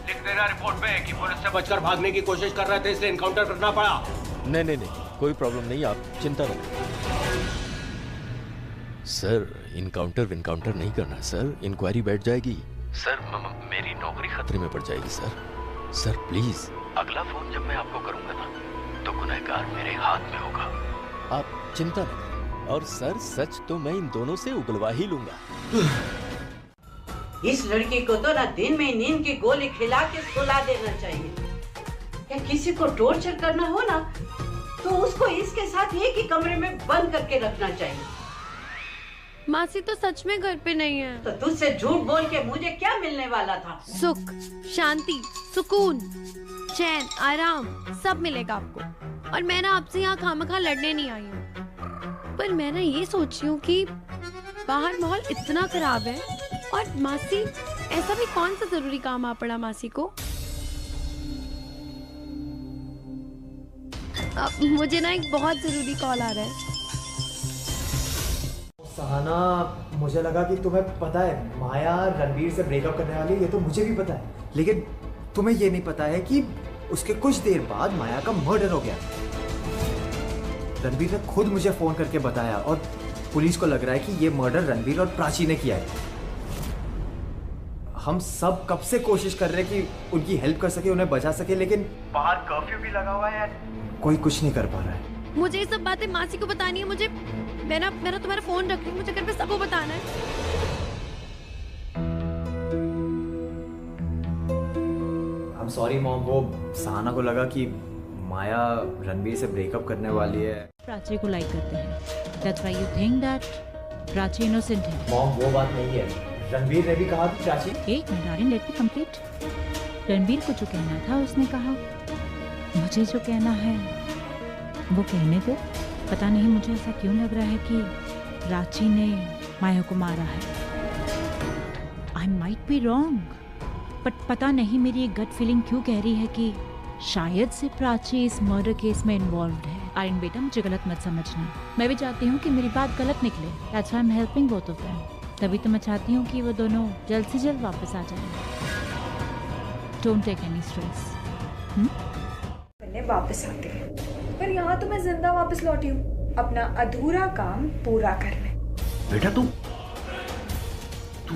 लिख देना रिपोर्ट में कि पुलिस से बचकर भागने की कोशिश कर रहे थे इसलिए इनकाउंटर करना पड़ा। नहीं नहीं नहीं, कोई प्रॉब्लम नहीं, आप चिंता न करें। सर इनकाउंटर नहीं करना सर, इंक्वायरी बैठ जाएगी सर, मेरी नौकरी खतरे में पड़ जाएगी सर प्लीज। अगला फोन जब मैं आपको करूंगा ना तो गुनहगार मेरे हाथ में होगा, आप चिंता न करें। और सर सच तो मैं इन दोनों से उगलवा ही लूंगा। इस लड़की को तो ना दिन में नींद की गोली खिला के सुला देना चाहिए। या किसी को टॉर्चर करना हो ना तो उसको इसके साथ एक ही कमरे में बंद करके रखना चाहिए। मासी तो सच में घर पे नहीं है। तो तुझसे झूठ बोल के मुझे क्या मिलने वाला था? सुख, शांति, सुकून, चैन, आराम सब मिलेगा आपको। और मैं ना आपसे यहाँ खामखा लड़ने नहीं आई हूँ, पर मैं ना ये सोच रही हूँ कि बाहर माहौल इतना खराब है, और मासी ऐसा भी कौन सा जरूरी काम आ पड़ा मासी को। मुझे ना एक बहुत जरूरी कॉल आ रहा है। सहाना, मुझे लगा कि तुम्हें पता है माया रणबीर से ब्रेकअप करने वाली है, ये तो मुझे भी पता है, लेकिन तुम्हें ये नहीं पता है कि उसके कुछ देर बाद माया का मर्डर हो गया। रणबीर ने खुद मुझे फोन करके बताया, और पुलिस को लग रहा है कि ये मर्डर रणबीर और प्राची ने किया है। हम सब कब से कोशिश कर रहे हैं कि उनकी हेल्प कर सके, उन्हें बचा सके, लेकिन बाहर कर्फ्यू भी लगा हुआ है यार, कोई कुछ नहीं कर पा रहा है। मुझे ये सब बातें मासी को बतानी है। मुझे मेरा तुम्हारा फोन रख रही हूँ, मुझे घर पे सबको बताना है। I'm sorry मॉम, वो सहाना को लगा कि माया रणबीर से ब्रेकअप करने वाली है। प्राची को लाइक करते हैं, that's why you think that Prachi innocent है। मॉम वो बात नहीं है, रणबीर ने भी कहा कि प्राची। एक minute darling, let me complete. Ranbir को जो कहना था उसने कहा, मुझे जो कहना है वो कहने दो। पता नहीं मुझे ऐसा क्यों लग रहा है कि प्राची ने माया को मारा है। I might be wrong, but पता नहीं मेरी एक गट फीलिंग क्यों कह रही है कि शायद से प्राची इस मर्डर केस में इन्वॉल्व्ड है। आर्यन बेटा, मुझे गलत मत समझना, मैं भी चाहती हूँ कि मेरी बात गलत निकले, that's why I am helping both of them. तभी तो मैं चाहती हूँ कि वो दोनों जल्द से जल्द वापस आ जाएं। Don't take any stress. मैंने वापस आते हैं, पर यहाँ तो मैं जिंदा वापस लौटी हूँ, अपना अधूरा काम पूरा करने। बेटा तू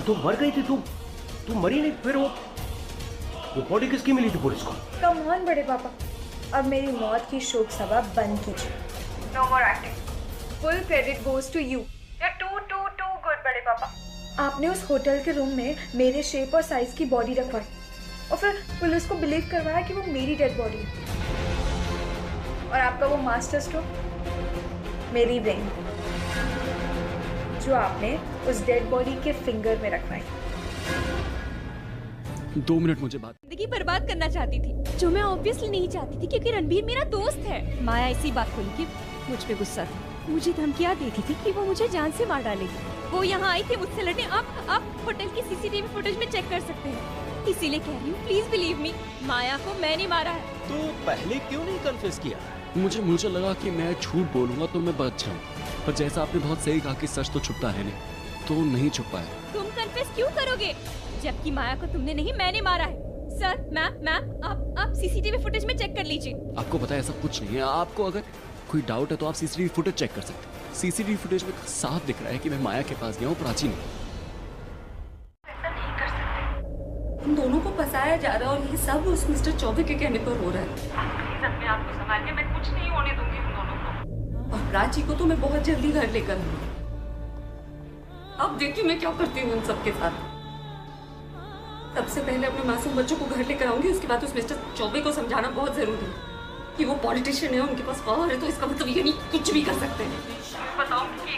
तो मर गई थी, तू मरी नहीं, फिर वो बॉडी किसकी मिली थी पुलिस को? कम ऑन बड़े पापा, अब मेरी मौत की शोक सभा बंद कीजिए। No more acting, full credit goes to you. You're too good बड़े पापा। आपने उस होटल के रूम में मेरे शेप और साइज की बॉडी रखवाई, और फिर पुलिस को बिलीव करवाया कि वो मेरी डेड बॉडी है। और आपका वो मास्टर स्ट्रोक, मेरी रिंग जो आपने उस डेड बॉडी के फिंगर में रखवाई। 2 मिनट मुझे बात। जिंदगी बर्बाद करना चाहती थी, जो मैं ऑब्वियसली नहीं चाहती थी, क्योंकि रणबीर मेरा दोस्त है। माया इसी बात को लेकर मुझ पे गुस्सा थी, मुझे धमकियां देती थी कि वो मुझे जान से मार डालेगी। वो यहाँ आई थी मुझसे लड़ने। आप होटल की सीसीटीवी फुटेज में चेक कर सकते हैं, इसीलिए कह रही हूँ, प्लीज बिलीव मी, माया को मैंने मारा है। तो पहले क्यों नहीं कन्फेस किया? मुझे लगा कि मैं झूठ बोलूंगा तो मैं बच जाऊँ, पर जैसा आपने बहुत सही कहा कि सच तो छुपता है नहीं, तो नहीं छुप पाया। तुम कन्फेस क्यों करोगे जबकि माया को तुमने नहीं, मैंने मारा है। सर, मैम, आप सीसीटीवी फुटेज में चेक कर लीजिए। आपको पता है ऐसा कुछ नहीं है। आपको अगर कोई डाउट है तो आप सीसीटीवी फुटेज चेक कर सकते हैं। सीसीटीवी फुटेज में साफ दिख रहा है कि मैं माया के पास गया हूँ, प्राची नहीं। उन दोनों को फंसाया जा रहा है और ये सब उस मिस्टर चौबे के कहने पर हो रहा है। प्लीज अपने आप को संभालिए, मैं कुछ नहीं होने दूंगी उन दोनों को। और प्राची को तो मैं बहुत जल्दी घर लेकर आऊंगी। अब देखिए मैं क्या करती हूँ उन सबके साथ। सबसे पहले अपने मासूम बच्चों को घर लेकर आऊंगी, उसके बाद उस मिस्टर चौबे को समझाना बहुत जरूरी है कि वो पॉलिटिशियन है, उनके पास पावर है, तो इसका मतलब ये नहीं कुछ भी कर सकते हैं। बताओ कि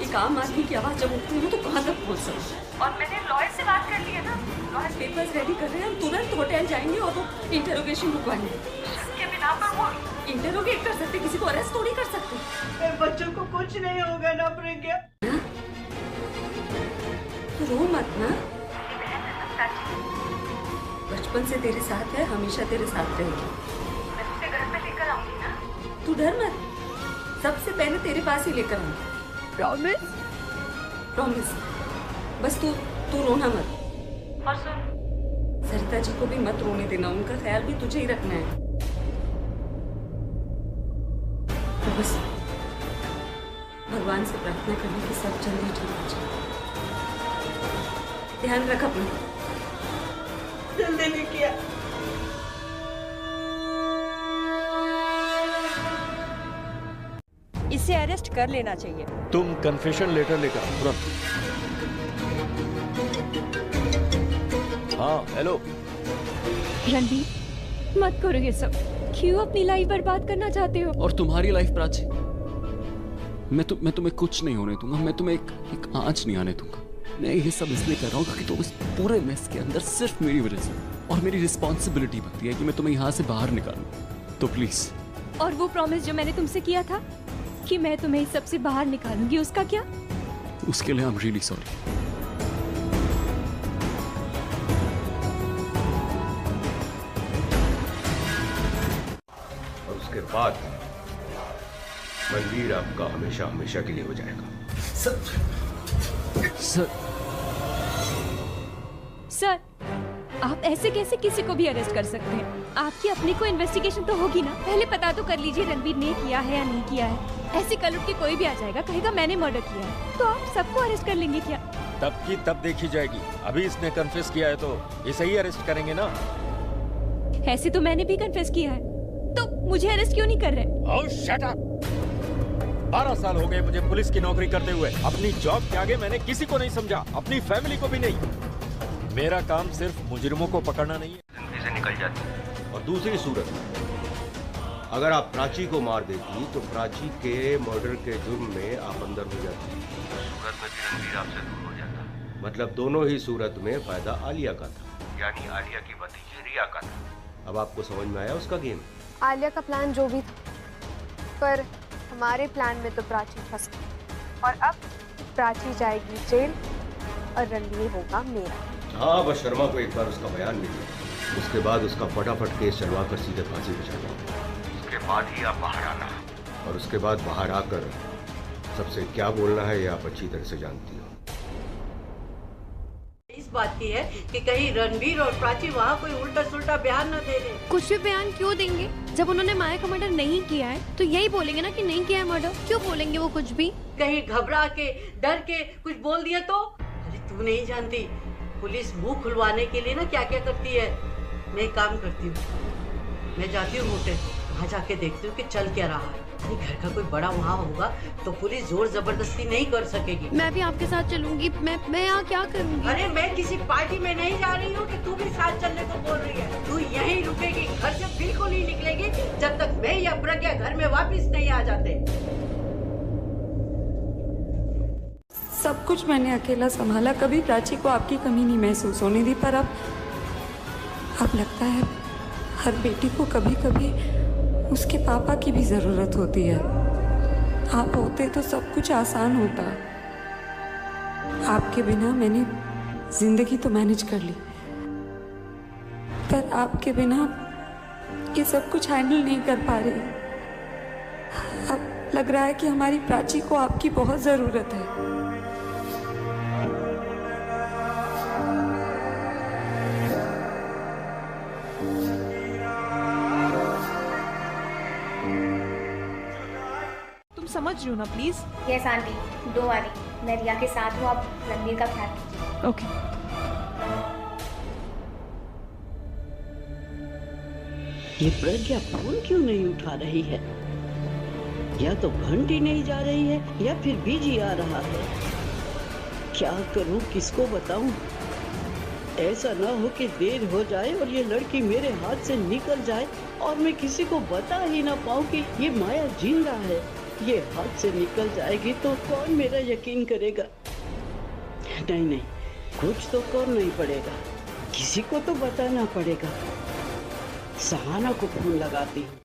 एक आम आदमी की आवाज जब उठती है तो कहाँ तक पहुँच सकती है। और मैंने लॉयर से बात कर ली है ना, लॉयर पेपर्स रेडी कर रहे हैं, हम तुरंत होटल जाएंगे और वो इंटरोगेशन रुकवाएंगे। उसके बिना पर वो इंटरोगेट कर सकते, किसी को अरेस्ट थोड़ी कर सकते। बच्चों को कुछ नहीं होगा ना प्रज्ञा। रो मत ना, बचपन से तेरे साथ है, हमेशा तेरे साथ रहेगी। मैं तुझे घर में लेकर आऊंगी ना। तू डर मत, सबसे पहले तेरे पास ही लेकर आऊंगी। प्रॉमिस? प्रॉमिस। बस तू रोना मत। और सुन, सरिता जी को भी मत रोने देना, उनका ख्याल भी तुझे ही रखना है। तो बस भगवान से प्रार्थना करने की सब जल्दी ठीक हो जाए। ध्यान रख अपना। जल्दी नहीं किया। इसे अरेस्ट कर लेना चाहिए। तुम कन्फेशन लेटर लेकर आओ तुरंत। हाँ, हेलो। रणबीर, मत करो ये सब। क्यों अपनी लाइफ बर्बाद करना चाहते हो? और तुम्हारी लाइफ प्राची, मैं तुम्हें कुछ नहीं होने दूंगा। मैं तुम्हें एक आंच नहीं आने दूंगा। मैं ये सब इसलिए कर रहा हूँ कि तुम इस पूरे मेस के अंदर सिर्फ मेरी वजह से, और मेरी रिस्पॉन्सिबिलिटी बनती है कि मैं तुम्हें यहाँ से बाहर निकालूं। तो प्लीज। और वो प्रॉमिस जो मैंने तुमसे किया था कि मैं तुम्हें इस सब से बाहर निकालूंगी, उसका क्या? उसके लिए आई एम रियली सॉरी। और उसके बाद रणबीर आपका हमेशा हमेशा के लिए हो जाएगा। सर, आप ऐसे कैसे किसी को भी अरेस्ट कर सकते हैं? आपकी अपनी को इन्वेस्टिगेशन तो होगी ना, पहले पता तो कर लीजिए रणबीर ने किया है या नहीं किया है। ऐसे कल उठ के कोई भी आ जाएगा, कहेगा मैंने मर्डर किया है, तो आप सबको अरेस्ट कर लेंगे क्या? तब की तब देखी जाएगी। अभी इसने कन्फेस किया है तो इसे ही अरेस्ट करेंगे ना। ऐसे तो मैंने भी कन्फेस किया है, तो मुझे अरेस्ट क्यों नहीं कर रहे? Oh, shut up! 12 साल हो गए मुझे पुलिस की नौकरी करते हुए। अपनी जॉब के आगे मैंने किसी को नहीं समझा, अपनी फैमिली को भी नहीं। मेरा काम सिर्फ मुजरिमों को पकड़ना नहीं है। जिंदगी से निकल जाती। और दूसरी सूरत, अगर आप प्राची को मार देती तो प्राची के मर्डर के जुर्म में आप अंदर हो जाती। सूरत में रणबीर आपसे दूर हो जाता। मतलब दोनों ही सूरत में फायदा आलिया का था, यानी आलिया की भतीजी रिया का था। अब आपको समझ में आया उसका गेम? आलिया का प्लान जो भी था, पर हमारे प्लान में तो प्राची फंस गई, और अब प्राची जाएगी जेल और रणबीर होगा मेरा। हाँ, बस शर्मा को एक बार उसका बयान मिल गया, उसके बाद उसका फटाफट केस चलवा कर सीधे फांसी पे चढ़ना। उसके बाद ही आप बाहर आना, और उसके बाद बाहर आकर सबसे क्या बोलना है ये आप अच्छी तरह से जानती हो। इस बात की है कि कहीं रणबीर और प्राची वहाँ कोई उल्टा सुल्टा बयान न दे दे। कुछ भी बयान क्यों देंगे? जब उन्होंने माया का मर्डर नहीं किया है तो यही बोलेंगे ना कि नहीं किया है मर्डर। क्यों बोलेंगे वो कुछ भी? कहीं घबरा के डर के कुछ बोल दिया तो? अरे तू नहीं जानती, पुलिस मुंह खुलवाने के लिए ना क्या क्या करती है। मैं एक काम करती हूँ, मैं जाती हूँ होटल, वहाँ जाके देखती हूँ कि चल क्या रहा है। अरे घर का कोई बड़ा वहाँ होगा तो पुलिस जोर जबरदस्ती नहीं कर सकेगी। मैं भी आपके साथ चलूंगी। मैं यहाँ क्या करूँगी? अरे मैं किसी पार्टी में नहीं जा रही हूँ कि तू भी साथ चलने को बोल रही है। तू यहीं रुकेगी, घर से बिल्कुल नहीं निकलेगी जब तक मैं या प्रज्ञा घर में वापस नहीं आ जाते। कुछ मैंने अकेला संभाला, कभी प्राची को आपकी कमी नहीं महसूस होने दी। पर अब लगता है हर बेटी को कभी कभी उसके पापा की भी ज़रूरत होती है। आप होते तो सब कुछ आसान होता। आपके बिना मैंने जिंदगी तो मैनेज कर ली, पर आपके बिना ये सब कुछ हैंडल नहीं कर पा रही। अब लग रहा है कि हमारी प्राची को आपकी बहुत ज़रूरत है। समझ रही हो ना please? Yes aunty, don't worry, मैं रिया के साथ हूँ, आप रणवीर का ख्याल कीजिए। ओके। ये प्रज्ञा फोन क्यों नहीं उठा रही है? या तो घंटी नहीं जा रही है या फिर बिजी आ रहा है। क्या करूं, किसको बताऊं? ऐसा ना हो कि देर हो जाए और ये लड़की मेरे हाथ से निकल जाए और मैं किसी को बता ही ना पाऊं कि ये माया जिंदा है। ये हाथ से निकल जाएगी तो कौन मेरा यकीन करेगा? नहीं नहीं, कुछ तो करना ही पड़ेगा, किसी को तो बताना पड़ेगा। सहाना को फोन लगाती हूँ।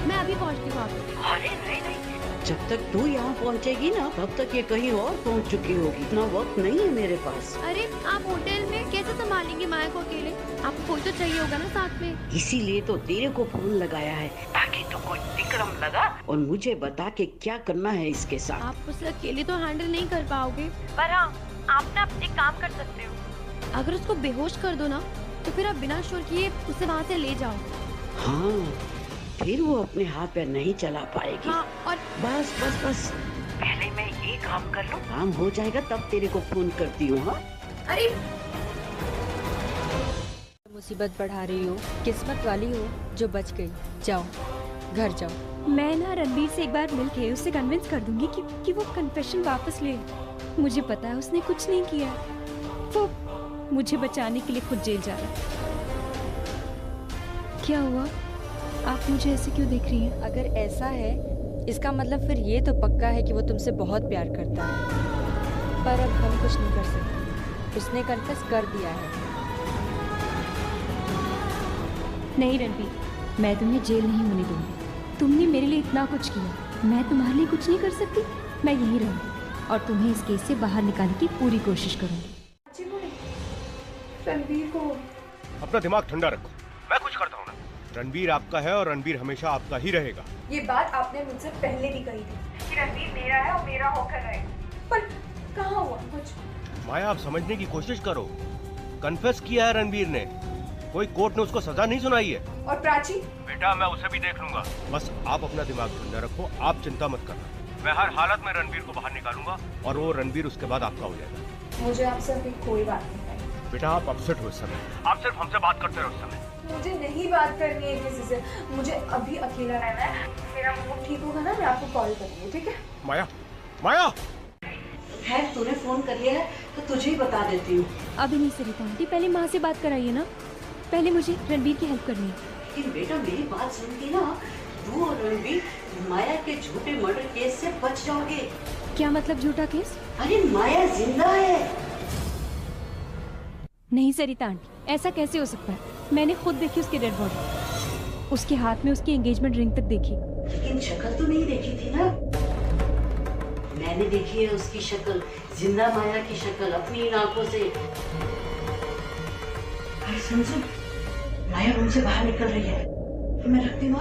मैं अभी पहुँचती हूँ आपको। अरे नहीं नहीं, जब तक तू यहाँ पहुँचेगी ना तब तक ये कहीं और पहुँच चुकी होगी। इतना वक्त नहीं है मेरे पास। अरे आप होटल में कैसे संभालेंगे माया को अकेले? आपको कोई तो चाहिए होगा ना साथ में। इसीलिए तो तेरे को फोन लगाया है, ताकि तो कोई विक्रम लगा और मुझे बता के क्या करना है इसके साथ। आप उसे अकेले तो हैंडल नहीं कर पाओगे, पर हाँ, आप ना एक काम कर सकते हो। अगर उसको बेहोश कर दो ना तो फिर आप बिना शोर किए उसे वहाँ से ले जाओ। हाँ, फिर वो अपने हाथ पैर नहीं चला पाएगी। हाँ, और बस बस बस, पहले मैं ये काम कर लूं, काम हो जाएगा तब तेरे को फोन करती हूँ। हाँ, अरे मुसीबत बढ़ा रही हो, किस्मत वाली हो जो बच गई। जाओ घर जाओ। मैं ना रणबीर से एक बार मिलके उससे कन्विंस कर दूंगी कि वो कन्फेशन वापस ले। मुझे पता है उसने कुछ नहीं किया, वो मुझे बचाने के लिए खुद जेल जा रहा है। क्या हुआ, आप मुझे ऐसे क्यों देख रही हैं? अगर ऐसा है इसका मतलब फिर ये तो पक्का है कि वो तुमसे बहुत प्यार करता है। पर अब हम कुछ नहीं कर सकते, उसने कन्फेस कर दिया है। नहीं रणबीर, मैं तुम्हें जेल नहीं होने दूंगी। तुमने मेरे लिए इतना कुछ किया, मैं तुम्हारे लिए कुछ नहीं कर सकती? मैं यहीं रहूंगी और तुम्हें इस केस से बाहर निकालने की पूरी कोशिश करूंगी। रणबीर को अपना दिमाग ठंडा रखो, मैं कुछ करता हूँ ना। रणबीर आपका है और रणबीर हमेशा आपका ही रहेगा। ये बात आपने मुझसे पहले भी कही थी कि रणबीर मेरा है और मेरा होकर रहेगा, पर कहाँ हुआ कुछ? माया, आप समझने की कोशिश करो। कन्फेस किया है रणबीर ने, कोई कोर्ट ने उसको सजा नहीं सुनाई है। और प्राची? बेटा, मैं उसे भी देख लूंगा। बस आप अपना दिमाग ठंडा रखो, आप चिंता मत करना। मैं हर हालत में रणबीर को बाहर निकालूंगा और वो रणबीर उसके बाद आपका हो जाएगा। मुझे आपसे अभी कोई बात नहीं है। बेटा, आप अपसेट हो इस समय, आप सिर्फ हमसे बात करते रहो इस समय। मुझे नहीं बात करनी है किसी से, मुझे अभी अकेला रहना है। मेरा मूड ठीक होगा ना, मैं आपको कॉल करूंगी, ठीक है? माया, माया! खैर, तूने फोन कर लिया है तो तुझे ही बता देती हूँ। अभी नहीं सरिता आंटी, पहले माँ से बात कराइए ना। पहले मुझे रणबीर की हेल्प करनी है। लेकिन बेटा, मेरी बात सुन के ना तू और रणबीर माया के झूठे मर्डर केस से बच जाओगे। क्या मतलब झूठा केस? अरे माया जिंदा है। नहीं सरिता आंटी, ऐसा कैसे हो सकता है? मैंने खुद देखी उसकी डेड बॉडी, उसके हाथ में उसकी एंगेजमेंट रिंग तक देखी। लेकिन शक्ल तो नहीं देखी थी ना? मैंने देखी है उसकी शक्ल, जिंदा माया की शक्ल अपनी इन आंखों से। अरे सुन सुन, माया रूम से बाहर निकल रही है, तो मैं रखती हूँ।